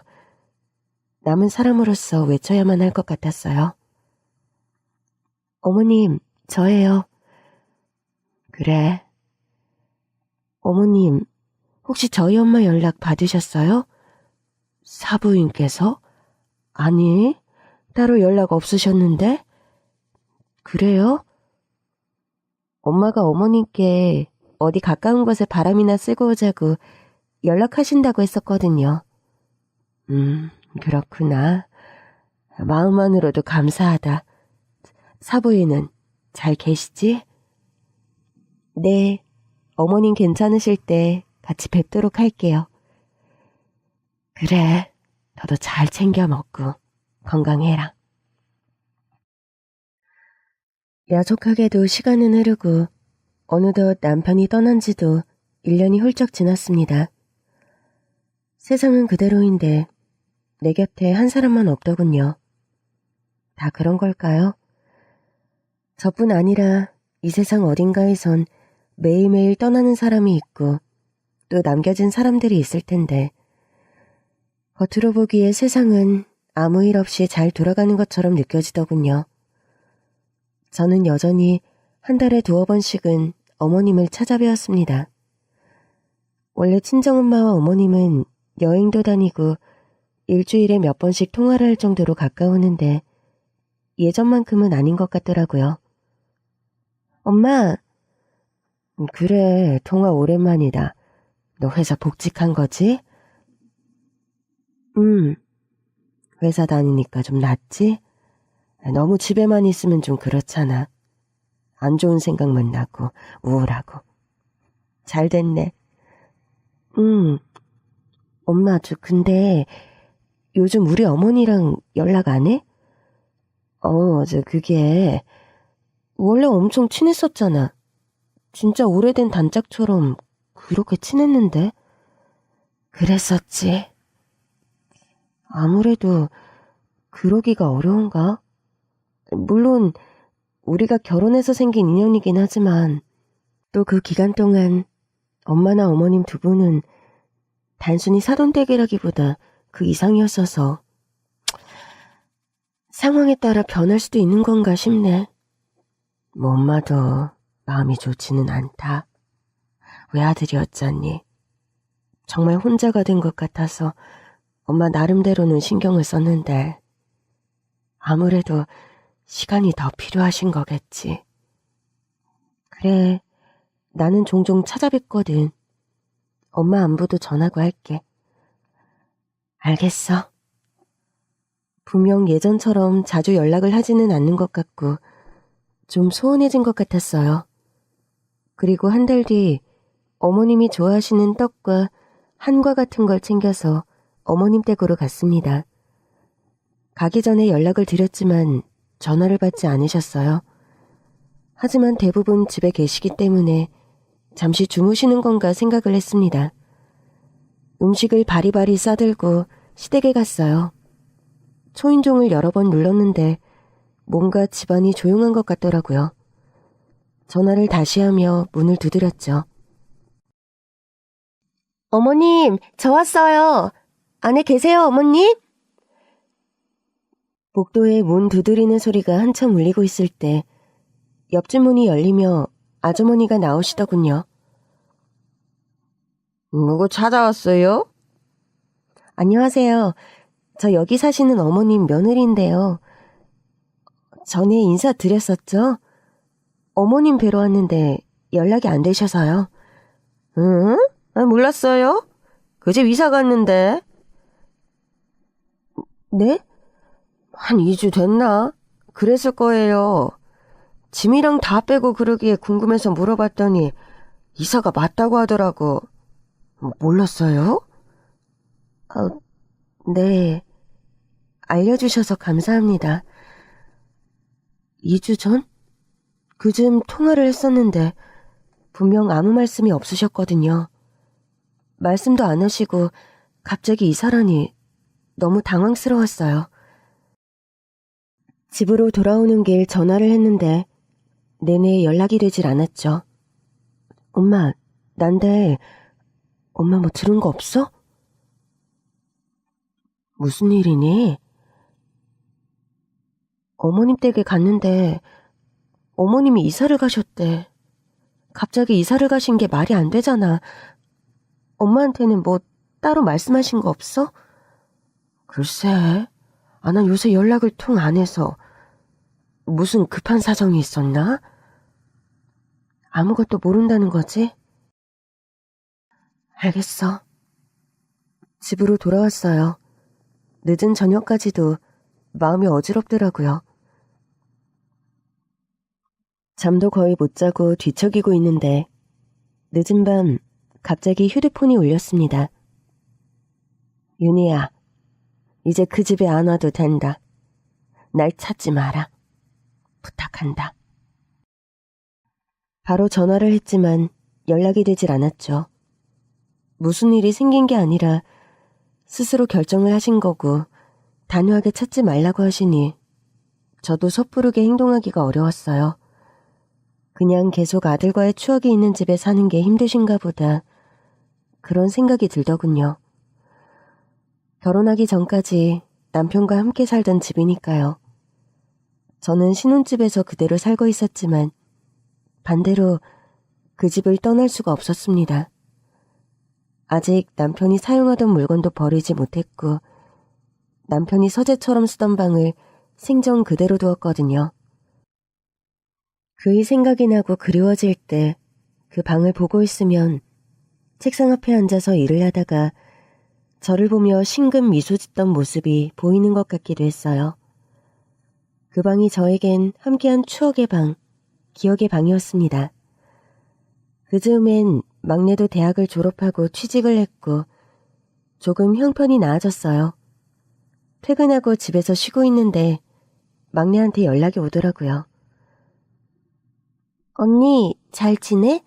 남은 사람으로서 외쳐야만 할 것 같았어요. 어머님, 저예요. 그래. 어머님, 혹시 저희 엄마 연락 받으셨어요? 사부인께서? 아니, 따로 연락 없으셨는데? 그래요? 엄마가 어머님께 어디 가까운 곳에 바람이나 쐬고 오자고 연락하신다고 했었거든요. 그렇구나. 마음만으로도 감사하다. 사부인은 잘 계시지? 네, 어머님 괜찮으실 때 같이 뵙도록 할게요. 그래, 너도 잘 챙겨 먹고 건강해라. 야속하게도 시간은 흐르고 어느덧 남편이 떠난 지도 1년이 훌쩍 지났습니다. 세상은 그대로인데 내 곁에 한 사람만 없더군요. 다 그런 걸까요? 저뿐 아니라 이 세상 어딘가에선 매일매일 떠나는 사람이 있고 또 남겨진 사람들이 있을 텐데, 겉으로 보기에 세상은 아무 일 없이 잘 돌아가는 것처럼 느껴지더군요. 저는 여전히 한 달에 2번씩은 어머님을 찾아뵈었습니다. 원래 친정엄마와 어머님은 여행도 다니고 일주일에 몇 번씩 통화를 할 정도로 가까우는데 예전만큼은 아닌 것 같더라고요. 엄마, 그래, 통화 오랜만이다. 너 회사 복직한 거지? 회사 다니니까 좀 낫지? 너무 집에만 있으면 좀 그렇잖아. 안 좋은 생각만 나고 우울하고. 잘 됐네. 엄마, 근데 요즘 우리 어머니랑 연락 안 해? 그게 원래 엄청 친했었잖아. 진짜 오래된 단짝처럼 그렇게 친했는데. 그랬었지. 아무래도 그러기가 어려운가? 물론 우리가 결혼해서 생긴 인연이긴 하지만 또 그 기간 동안 엄마나 어머님 두 분은 단순히 사돈댁이라기보다 그 이상이었어서 상황에 따라 변할 수도 있는 건가 싶네. 뭐 엄마도 마음이 좋지는 않다. 외아들이었잖니. 정말 혼자가 된 것 같아서 엄마 나름대로는 신경을 썼는데 아무래도 시간이 더 필요하신 거겠지. 그래, 나는 종종 찾아뵙거든. 엄마 안부도 전하고 할게. 알겠어. 분명 예전처럼 자주 연락을 하지는 않는 것 같고 좀 소원해진 것 같았어요. 그리고 한 달 뒤 어머님이 좋아하시는 떡과 한과 같은 걸 챙겨서 어머님 댁으로 갔습니다. 가기 전에 연락을 드렸지만 전화를 받지 않으셨어요. 하지만 대부분 집에 계시기 때문에 잠시 주무시는 건가 생각을 했습니다. 음식을 바리바리 싸들고 시댁에 갔어요. 초인종을 여러 번 눌렀는데 뭔가 집안이 조용한 것 같더라고요. 전화를 다시 하며 문을 두드렸죠. 어머님, 저 왔어요. 안에 계세요, 어머님? 복도에 문 두드리는 소리가 한참 울리고 있을 때 옆집 문이 열리며 아주머니가 나오시더군요. 누구 찾아왔어요? 안녕하세요. 저 여기 사시는 어머님 며느리인데요. 전에 인사드렸었죠? 어머님 뵈러 왔는데 연락이 안 되셔서요. 응? 몰랐어요. 그 집 이사 갔는데. 네? 한 2주 됐나? 그랬을 거예요. 짐이랑 다 빼고 그러기에 궁금해서 물어봤더니 이사가 맞다고 하더라고. 몰랐어요? 네. 알려주셔서 감사합니다. 2주 전? 그쯤 통화를 했었는데 분명 아무 말씀이 없으셨거든요. 말씀도 안 하시고 갑자기 이사라니 너무 당황스러웠어요. 집으로 돌아오는 길 전화를 했는데 내내 연락이 되질 않았죠. 엄마, 난데 엄마 뭐 들은 거 없어? 무슨 일이니? 어머님 댁에 갔는데 어머님이 이사를 가셨대. 갑자기 이사를 가신 게 말이 안 되잖아. 엄마한테는 뭐 따로 말씀하신 거 없어? 글쎄, 난 요새 연락을 통 안 해서 무슨 급한 사정이 있었나? 아무것도 모른다는 거지? 알겠어. 집으로 돌아왔어요. 늦은 저녁까지도 마음이 어지럽더라고요. 잠도 거의 못 자고 뒤척이고 있는데 늦은 밤 갑자기 휴대폰이 울렸습니다. 윤희야, 이제 그 집에 안 와도 된다. 날 찾지 마라. 부탁한다. 바로 전화를 했지만 연락이 되질 않았죠. 무슨 일이 생긴 게 아니라 스스로 결정을 하신 거고 단호하게 찾지 말라고 하시니 저도 섣부르게 행동하기가 어려웠어요. 그냥 계속 아들과의 추억이 있는 집에 사는 게 힘드신가 보다 그런 생각이 들더군요. 결혼하기 전까지 남편과 함께 살던 집이니까요. 저는 신혼집에서 그대로 살고 있었지만 반대로 그 집을 떠날 수가 없었습니다. 아직 남편이 사용하던 물건도 버리지 못했고 남편이 서재처럼 쓰던 방을 생전 그대로 두었거든요. 그의 생각이 나고 그리워질 때 그 방을 보고 있으면 책상 앞에 앉아서 일을 하다가 저를 보며 싱긋 미소 짓던 모습이 보이는 것 같기도 했어요. 그 방이 저에겐 함께한 추억의 방, 기억의 방이었습니다. 그 즈음엔 막내도 대학을 졸업하고 취직을 했고 조금 형편이 나아졌어요. 퇴근하고 집에서 쉬고 있는데 막내한테 연락이 오더라고요. 언니, 잘 지내?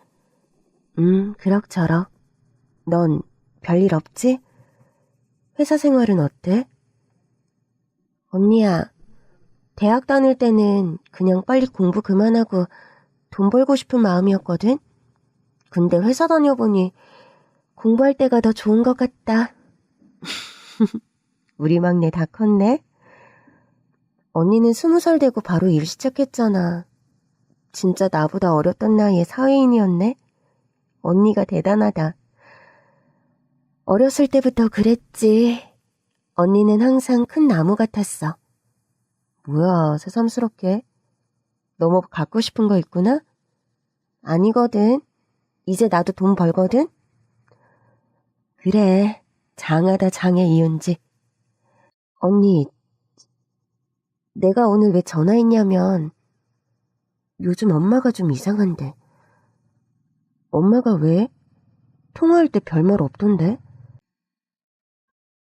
그럭저럭. 넌 별일 없지? 회사 생활은 어때? 언니야, 대학 다닐 때는 그냥 빨리 공부 그만하고 돈 벌고 싶은 마음이었거든? 근데 회사 다녀보니 공부할 때가 더 좋은 것 같다. 우리 막내 다 컸네? 언니는 20살 되고 바로 일 시작했잖아. 진짜 나보다 어렸던 나이에 사회인이었네? 언니가 대단하다. 어렸을 때부터 그랬지. 언니는 항상 큰 나무 같았어. 뭐야, 새삼스럽게. 너무 갖고 싶은 거 있구나? 아니거든. 이제 나도 돈 벌거든? 그래, 장하다 장해 이은지. 언니, 내가 오늘 왜 전화했냐면 요즘 엄마가 좀 이상한데. 엄마가 왜? 통화할 때 별말 없던데?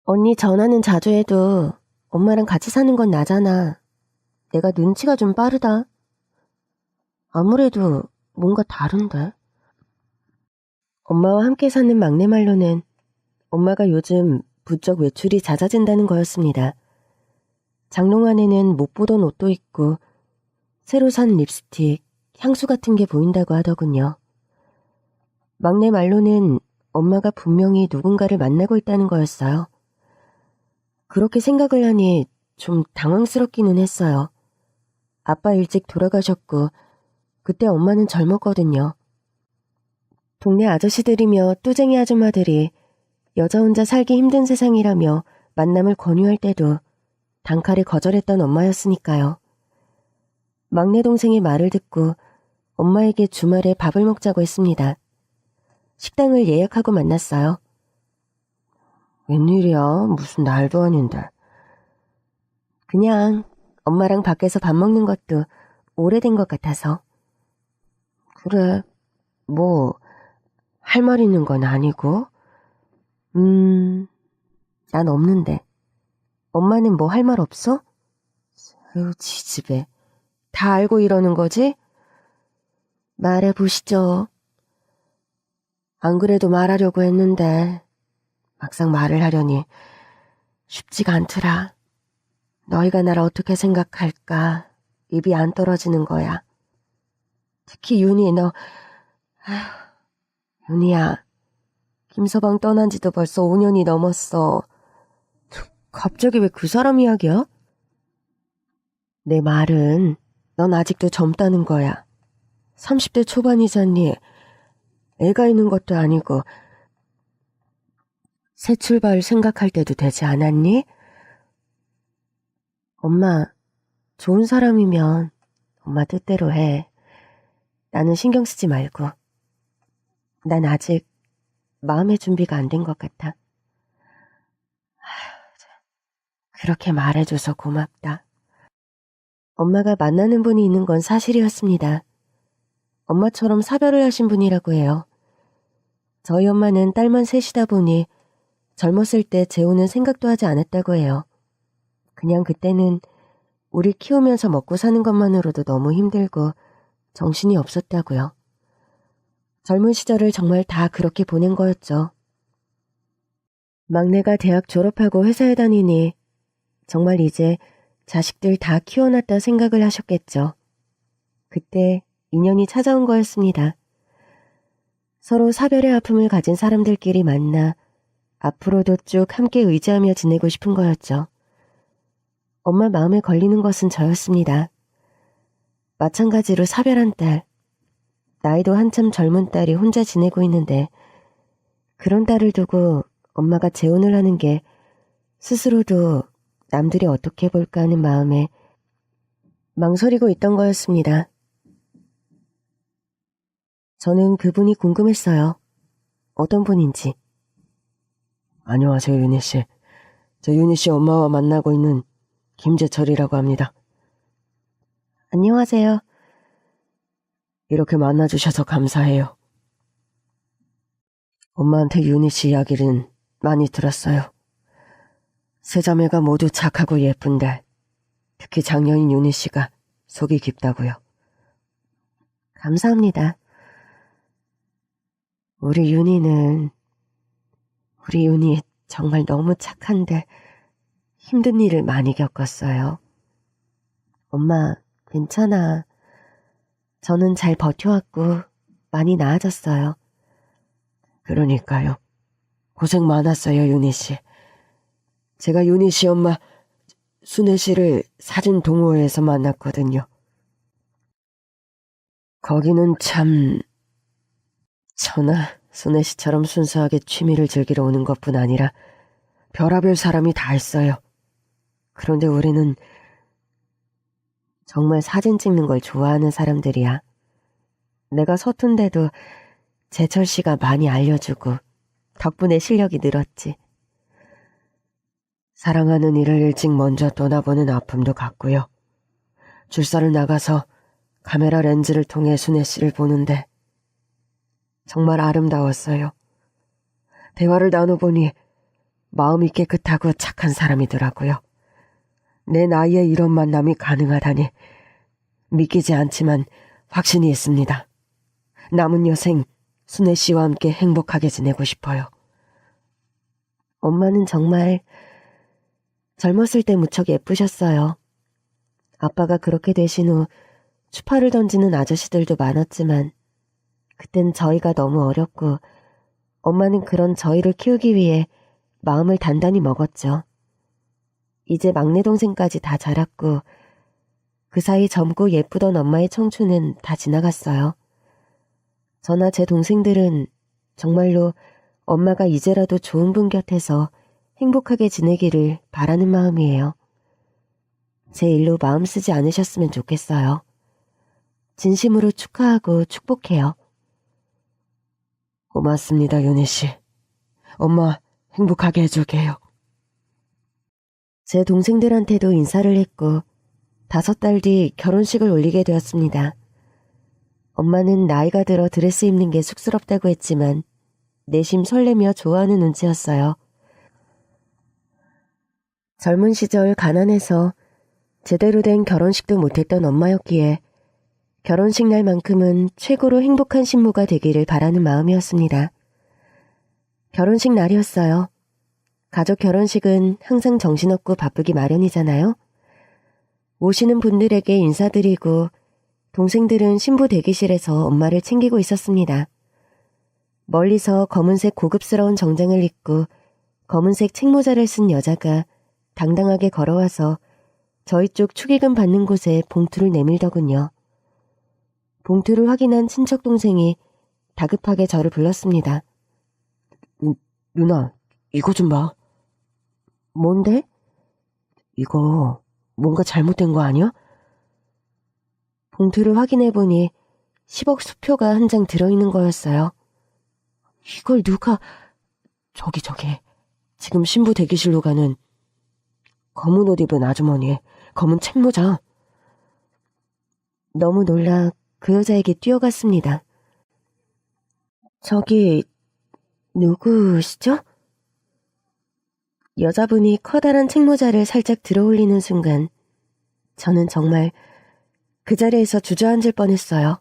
언니 전화는 자주 해도 엄마랑 같이 사는 건 나잖아. 내가 눈치가 좀 빠르다. 아무래도 뭔가 다른데? 엄마와 함께 사는 막내 말로는 엄마가 요즘 부쩍 외출이 잦아진다는 거였습니다. 장롱 안에는 못 보던 옷도 있고 새로 산 립스틱, 향수 같은 게 보인다고 하더군요. 막내 말로는 엄마가 분명히 누군가를 만나고 있다는 거였어요. 그렇게 생각을 하니 좀 당황스럽기는 했어요. 아빠 일찍 돌아가셨고 그때 엄마는 젊었거든요. 동네 아저씨들이며 뚜쟁이 아줌마들이 여자 혼자 살기 힘든 세상이라며 만남을 권유할 때도 단칼에 거절했던 엄마였으니까요. 막내 동생의 말을 듣고 엄마에게 주말에 밥을 먹자고 했습니다. 식당을 예약하고 만났어요. 웬일이야? 무슨 날도 아닌데. 그냥 엄마랑 밖에서 밥 먹는 것도 오래된 것 같아서. 그래, 뭐 할 말 있는 건 아니고. 난 없는데. 엄마는 뭐 할 말 없어? 아유, 지집애. 다 알고 이러는 거지? 말해보시죠. 안 그래도 말하려고 했는데 막상 말을 하려니 쉽지가 않더라. 너희가 나를 어떻게 생각할까 입이 안 떨어지는 거야. 특히 윤희 너... 윤희야, 김서방 떠난 지도 벌써 5년이 넘었어. 갑자기 왜 그 사람 이야기야? 내 말은 넌 아직도 젊다는 거야. 30대 초반이잖니. 애가 있는 것도 아니고 새 출발 생각할 때도 되지 않았니? 엄마, 좋은 사람이면 엄마 뜻대로 해. 나는 신경 쓰지 말고. 난 아직 마음의 준비가 안 된 것 같아. 그렇게 말해줘서 고맙다. 엄마가 만나는 분이 있는 건 사실이었습니다. 엄마처럼 사별을 하신 분이라고 해요. 저희 엄마는 딸만 셋이다 보니 젊었을 때 재혼은 생각도 하지 않았다고 해요. 그냥 그때는 우리 키우면서 먹고 사는 것만으로도 너무 힘들고 정신이 없었다고요. 젊은 시절을 정말 다 그렇게 보낸 거였죠. 막내가 대학 졸업하고 회사에 다니니 정말 이제 자식들 다 키워놨다 생각을 하셨겠죠. 그때 인연이 찾아온 거였습니다. 서로 사별의 아픔을 가진 사람들끼리 만나 앞으로도 쭉 함께 의지하며 지내고 싶은 거였죠. 엄마 마음에 걸리는 것은 저였습니다. 마찬가지로 사별한 딸, 나이도 한참 젊은 딸이 혼자 지내고 있는데 그런 딸을 두고 엄마가 재혼을 하는 게 스스로도 남들이 어떻게 볼까 하는 마음에 망설이고 있던 거였습니다. 저는 그분이 궁금했어요. 어떤 분인지. 안녕하세요, 윤희 씨. 저 윤희 씨 엄마와 만나고 있는 김재철이라고 합니다. 안녕하세요. 이렇게 만나주셔서 감사해요. 엄마한테 윤희 씨 이야기는 많이 들었어요. 세 자매가 모두 착하고 예쁜데 특히 장녀인 윤희 씨가 속이 깊다고요. 감사합니다. 우리 윤희 정말 너무 착한데 힘든 일을 많이 겪었어요. 엄마, 괜찮아. 저는 잘 버텨왔고 많이 나아졌어요. 그러니까요. 고생 많았어요, 윤희 씨. 제가 윤희 씨 엄마 순애 씨를 사진 동호회에서 만났거든요. 거기는 참... 저나 순애 씨처럼 순수하게 취미를 즐기러 오는 것뿐 아니라 별하별 사람이 다 있어요. 그런데 우리는 정말 사진 찍는 걸 좋아하는 사람들이야. 내가 서툰데도 재철 씨가 많이 알려주고 덕분에 실력이 늘었지. 사랑하는 이를 일찍 먼저 떠나보는 아픔도 같고요. 줄사를 나가서 카메라 렌즈를 통해 순애 씨를 보는데 정말 아름다웠어요. 대화를 나눠보니 마음이 깨끗하고 착한 사람이더라고요. 내 나이에 이런 만남이 가능하다니 믿기지 않지만 확신이 있습니다. 남은 여생 순애 씨와 함께 행복하게 지내고 싶어요. 엄마는 정말 젊었을 때 무척 예쁘셨어요. 아빠가 그렇게 되신 후 추파를 던지는 아저씨들도 많았지만 그땐 저희가 너무 어렸고 엄마는 그런 저희를 키우기 위해 마음을 단단히 먹었죠. 이제 막내 동생까지 다 자랐고 그 사이 젊고 예쁘던 엄마의 청춘은 다 지나갔어요. 저나 제 동생들은 정말로 엄마가 이제라도 좋은 분 곁에서 행복하게 지내기를 바라는 마음이에요. 제 일로 마음 쓰지 않으셨으면 좋겠어요. 진심으로 축하하고 축복해요. 고맙습니다, 윤희 씨. 엄마 행복하게 해줄게요. 제 동생들한테도 인사를 했고 5달 뒤 결혼식을 올리게 되었습니다. 엄마는 나이가 들어 드레스 입는 게 쑥스럽다고 했지만 내심 설레며 좋아하는 눈치였어요. 젊은 시절 가난해서 제대로 된 결혼식도 못했던 엄마였기에 결혼식 날만큼은 최고로 행복한 신부가 되기를 바라는 마음이었습니다. 결혼식 날이었어요. 가족 결혼식은 항상 정신없고 바쁘기 마련이잖아요. 오시는 분들에게 인사드리고 동생들은 신부 대기실에서 엄마를 챙기고 있었습니다. 멀리서 검은색 고급스러운 정장을 입고 검은색 책모자를 쓴 여자가 당당하게 걸어와서 저희 쪽 축의금 받는 곳에 봉투를 내밀더군요. 봉투를 확인한 친척 동생이 다급하게 저를 불렀습니다. 누나, 이거 좀 봐. 뭔데? 이거 뭔가 잘못된 거 아니야? 봉투를 확인해보니 10억 수표가 한 장 들어있는 거였어요. 이걸 누가... 저기 지금 신부 대기실로 가는 검은 옷 입은 아주머니, 검은 책모자. 너무 놀라 그 여자에게 뛰어갔습니다. 저기 누구시죠? 여자분이 커다란 책모자를 살짝 들어올리는 순간 저는 정말 그 자리에서 주저앉을 뻔했어요.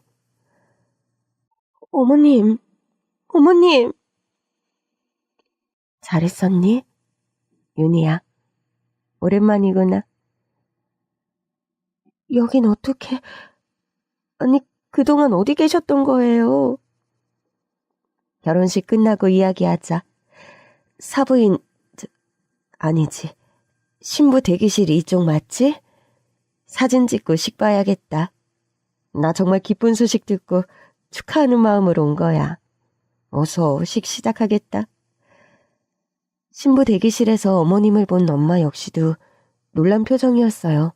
어머님, 어머님. 잘했었니? 윤희야, 오랜만이구나. 여긴 어떻게... 아니, 그동안 어디 계셨던 거예요? 결혼식 끝나고 이야기하자. 사부인... 아니지. 신부 대기실 이쪽 맞지? 사진 찍고 식 봐야겠다. 나 정말 기쁜 소식 듣고 축하하는 마음으로 온 거야. 어서 식 시작하겠다. 신부 대기실에서 어머님을 본 엄마 역시도 놀란 표정이었어요.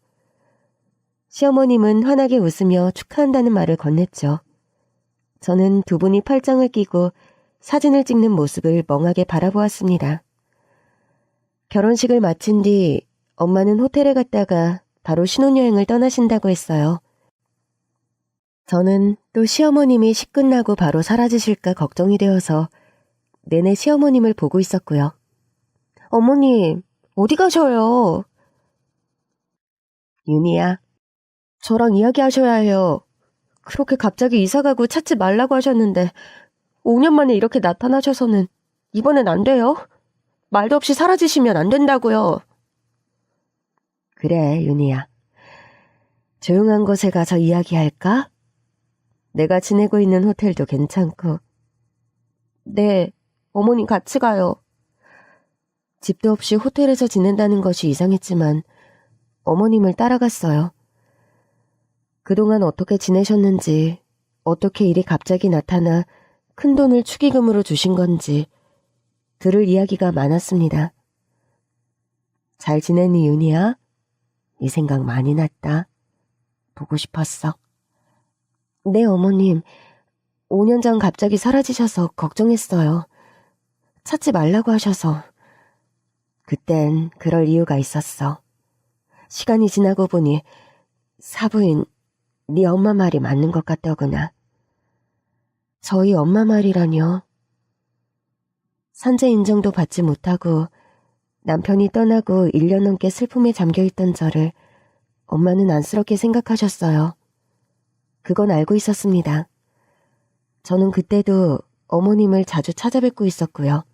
시어머님은 환하게 웃으며 축하한다는 말을 건넸죠. 저는 두 분이 팔짱을 끼고 사진을 찍는 모습을 멍하게 바라보았습니다. 결혼식을 마친 뒤 엄마는 호텔에 갔다가 바로 신혼여행을 떠나신다고 했어요. 저는 또 시어머님이 식 끝나고 바로 사라지실까 걱정이 되어서 내내 시어머님을 보고 있었고요. 어머님, 어디 가셔요? 윤희야, 저랑 이야기하셔야 해요. 그렇게 갑자기 이사가고 찾지 말라고 하셨는데 5년 만에 이렇게 나타나셔서는 이번엔 안 돼요? 말도 없이 사라지시면 안 된다고요. 그래, 윤희야. 조용한 곳에 가서 이야기할까? 내가 지내고 있는 호텔도 괜찮고. 네, 어머님 같이 가요. 집도 없이 호텔에서 지낸다는 것이 이상했지만 어머님을 따라갔어요. 그동안 어떻게 지내셨는지, 어떻게 일이 갑자기 나타나 큰 돈을 축의금으로 주신 건지 들을 이야기가 많았습니다. 잘 지내니 윤희야? 이 생각 많이 났다. 보고 싶었어. 네, 어머님. 5년 전 갑자기 사라지셔서 걱정했어요. 찾지 말라고 하셔서. 그땐 그럴 이유가 있었어. 시간이 지나고 보니 사부인 네 엄마 말이 맞는 것 같더구나. 저희 엄마 말이라뇨. 산재 인정도 받지 못하고 남편이 떠나고 1년 넘게 슬픔에 잠겨있던 저를 엄마는 안쓰럽게 생각하셨어요. 그건 알고 있었습니다. 저는 그때도 어머님을 자주 찾아뵙고 있었고요.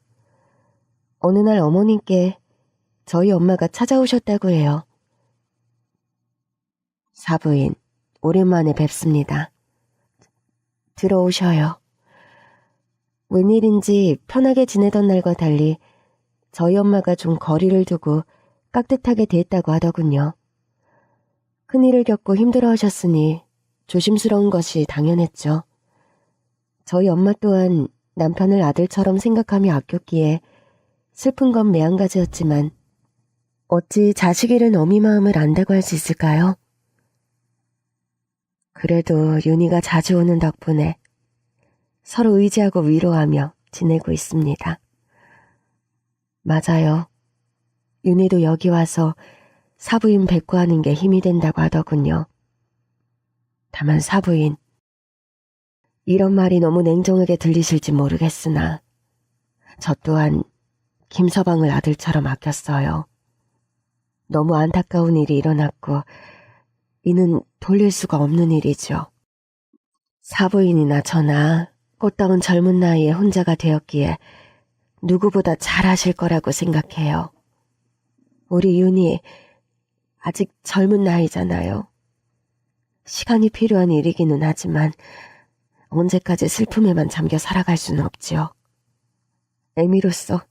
어느 날 어머님께 저희 엄마가 찾아오셨다고 해요. 사부인, 오랜만에 뵙습니다. 들어오셔요. 웬일인지 편하게 지내던 날과 달리 저희 엄마가 좀 거리를 두고 깍듯하게 대했다고 하더군요. 큰일을 겪고 힘들어하셨으니 조심스러운 것이 당연했죠. 저희 엄마 또한 남편을 아들처럼 생각하며 아꼈기에 슬픈 건 매한가지였지만 어찌 자식 잃은 어미 마음을 안다고 할 수 있을까요? 그래도 윤희가 자주 오는 덕분에 서로 의지하고 위로하며 지내고 있습니다. 맞아요. 윤희도 여기 와서 사부인 뵙고 하는 게 힘이 된다고 하더군요. 다만 사부인, 이런 말이 너무 냉정하게 들리실지 모르겠으나 저 또한 김서방을 아들처럼 아꼈어요. 너무 안타까운 일이 일어났고 이는 돌릴 수가 없는 일이죠. 사부인이나 저나 꽃다운 젊은 나이에 혼자가 되었기에 누구보다 잘하실 거라고 생각해요. 우리 윤희 아직 젊은 나이잖아요. 시간이 필요한 일이기는 하지만 언제까지 슬픔에만 잠겨 살아갈 수는 없지요. 애미로서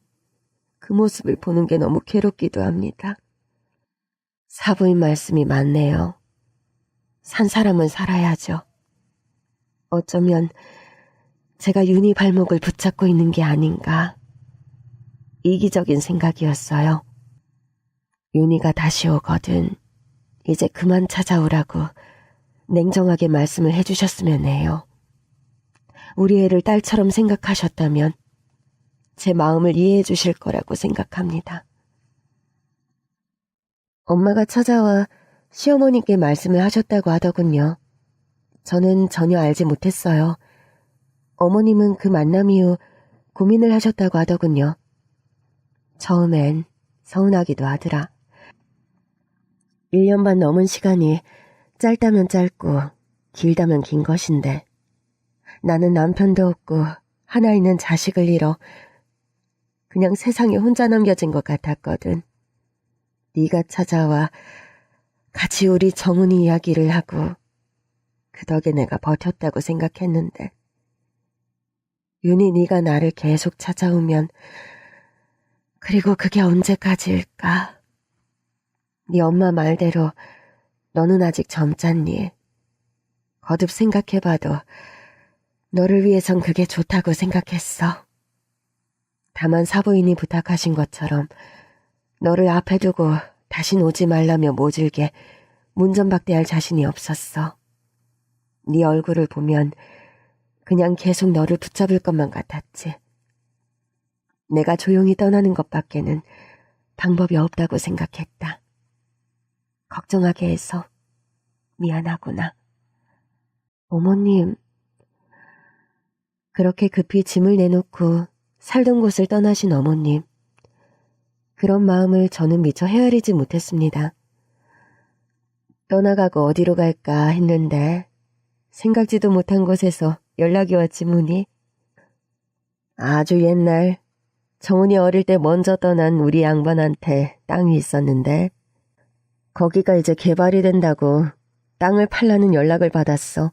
그 모습을 보는 게 너무 괴롭기도 합니다. 사부인 말씀이 맞네요. 산 사람은 살아야죠. 어쩌면 제가 윤희 발목을 붙잡고 있는 게 아닌가. 이기적인 생각이었어요. 윤희가 다시 오거든 이제 그만 찾아오라고 냉정하게 말씀을 해주셨으면 해요. 우리 애를 딸처럼 생각하셨다면 제 마음을 이해해 주실 거라고 생각합니다. 엄마가 찾아와 시어머니께 말씀을 하셨다고 하더군요. 저는 전혀 알지 못했어요. 어머님은 그 만남 이후 고민을 하셨다고 하더군요. 처음엔 서운하기도 하더라. 1년 반 넘은 시간이 짧다면 짧고 길다면 긴 것인데 나는 남편도 없고 하나 있는 자식을 잃어 그냥 세상에 혼자 남겨진 것 같았거든. 네가 찾아와 같이 우리 정훈이 이야기를 하고 그 덕에 내가 버텼다고 생각했는데 윤희 네가 나를 계속 찾아오면 그리고 그게 언제까지일까? 네 엄마 말대로 너는 아직 젊잖니. 거듭 생각해봐도 너를 위해선 그게 좋다고 생각했어. 다만 사부인이 부탁하신 것처럼 너를 앞에 두고 다신 오지 말라며 모질게 문전박대할 자신이 없었어. 네 얼굴을 보면 그냥 계속 너를 붙잡을 것만 같았지. 내가 조용히 떠나는 것밖에는 방법이 없다고 생각했다. 걱정하게 해서 미안하구나. 어머님, 그렇게 급히 짐을 내놓고 살던 곳을 떠나신 어머님. 그런 마음을 저는 미처 헤아리지 못했습니다. 떠나가고 어디로 갈까 했는데 생각지도 못한 곳에서 연락이 왔지 뭐니. 아주 옛날 정훈이 어릴 때 먼저 떠난 우리 양반한테 땅이 있었는데 거기가 이제 개발이 된다고 땅을 팔라는 연락을 받았어.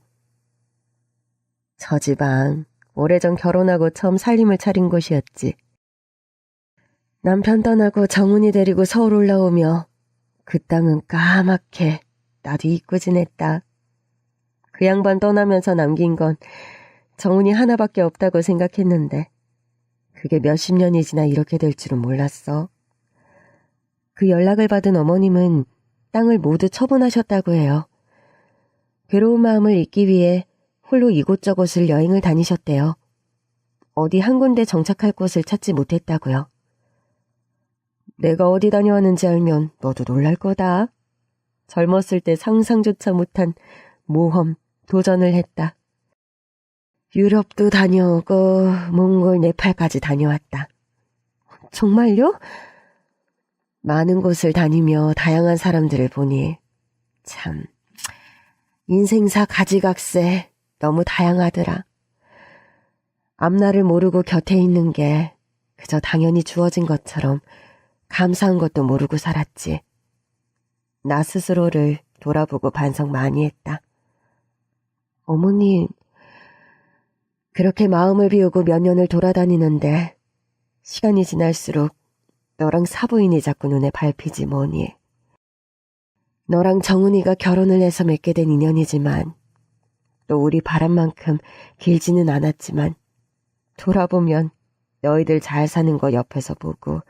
저 지방 오래전 결혼하고 처음 살림을 차린 곳이었지. 남편 떠나고 정훈이 데리고 서울 올라오며 그 땅은 까맣게 나도 잊고 지냈다. 그 양반 떠나면서 남긴 건 정훈이 하나밖에 없다고 생각했는데 그게 몇십 년이 지나 이렇게 될 줄은 몰랐어. 그 연락을 받은 어머님은 땅을 모두 처분하셨다고 해요. 괴로운 마음을 잊기 위해 홀로 이곳저곳을 여행을 다니셨대요. 어디 한 군데 정착할 곳을 찾지 못했다고요. 내가 어디 다녀왔는지 알면 너도 놀랄 거다. 젊었을 때 상상조차 못한 모험, 도전을 했다. 유럽도 다녀오고 몽골, 네팔까지 다녀왔다. 정말요? 많은 곳을 다니며 다양한 사람들을 보니 참 인생사 가지각색 너무 다양하더라. 앞날을 모르고 곁에 있는 게 그저 당연히 주어진 것처럼 감사한 것도 모르고 살았지. 나 스스로를 돌아보고 반성 많이 했다. 어머님, 그렇게 마음을 비우고 몇 년을 돌아다니는데 시간이 지날수록 너랑 사부인이 자꾸 눈에 밟히지 뭐니. 너랑 정은이가 결혼을 해서 맺게 된 인연이지만 또 우리 바람만큼 길지는 않았지만 돌아보면 너희들 잘 사는 거 옆에서 보고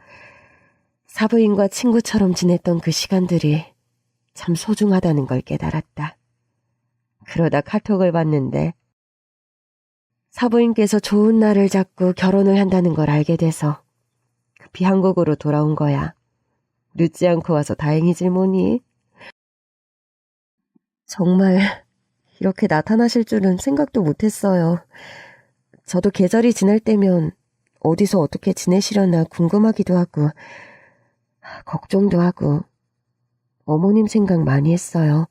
사부인과 친구처럼 지냈던 그 시간들이 참 소중하다는 걸 깨달았다. 그러다 카톡을 봤는데 사부인께서 좋은 날을 잡고 결혼을 한다는 걸 알게 돼서 급히 한국으로 돌아온 거야. 늦지 않고 와서 다행이지 뭐니. 정말 이렇게 나타나실 줄은 생각도 못했어요. 저도 계절이 지날 때면 어디서 어떻게 지내시려나 궁금하기도 하고 걱정도 하고 어머님 생각 많이 했어요.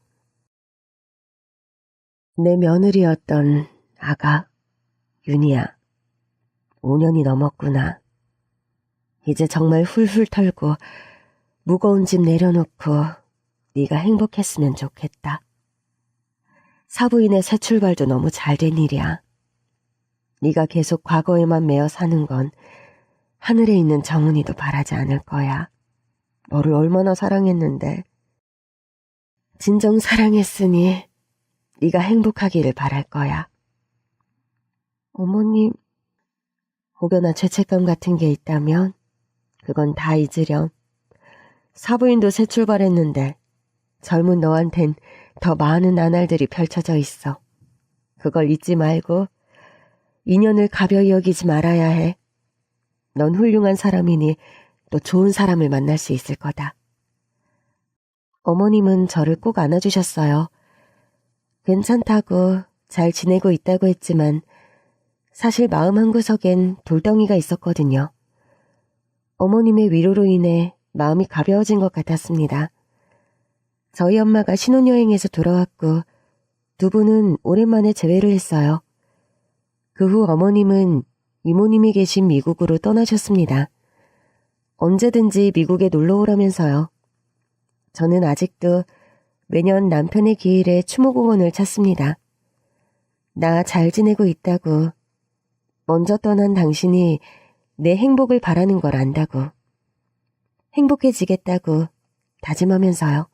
내 며느리였던 아가, 윤희야. 5년이 넘었구나. 이제 정말 훌훌 털고 무거운 짐 내려놓고 네가 행복했으면 좋겠다. 사부인의 새 출발도 너무 잘된 일이야. 네가 계속 과거에만 매여 사는 건 하늘에 있는 정은이도 바라지 않을 거야. 너를 얼마나 사랑했는데. 진정 사랑했으니 네가 행복하기를 바랄 거야. 어머님, 혹여나 죄책감 같은 게 있다면 그건 다 잊으렴. 사부인도 새 출발했는데 젊은 너한텐 더 많은 나날들이 펼쳐져 있어. 그걸 잊지 말고 인연을 가벼이 여기지 말아야 해. 넌 훌륭한 사람이니 또 좋은 사람을 만날 수 있을 거다. 어머님은 저를 꼭 안아주셨어요. 괜찮다고 잘 지내고 있다고 했지만 사실 마음 한구석엔 돌덩이가 있었거든요. 어머님의 위로로 인해 마음이 가벼워진 것 같았습니다. 저희 엄마가 신혼여행에서 돌아왔고 두 분은 오랜만에 재회를 했어요. 그 후 어머님은 이모님이 계신 미국으로 떠나셨습니다. 언제든지 미국에 놀러 오라면서요. 저는 아직도 매년 남편의 기일에 추모공원을 찾습니다. 나 잘 지내고 있다고, 먼저 떠난 당신이 내 행복을 바라는 걸 안다고, 행복해지겠다고 다짐하면서요.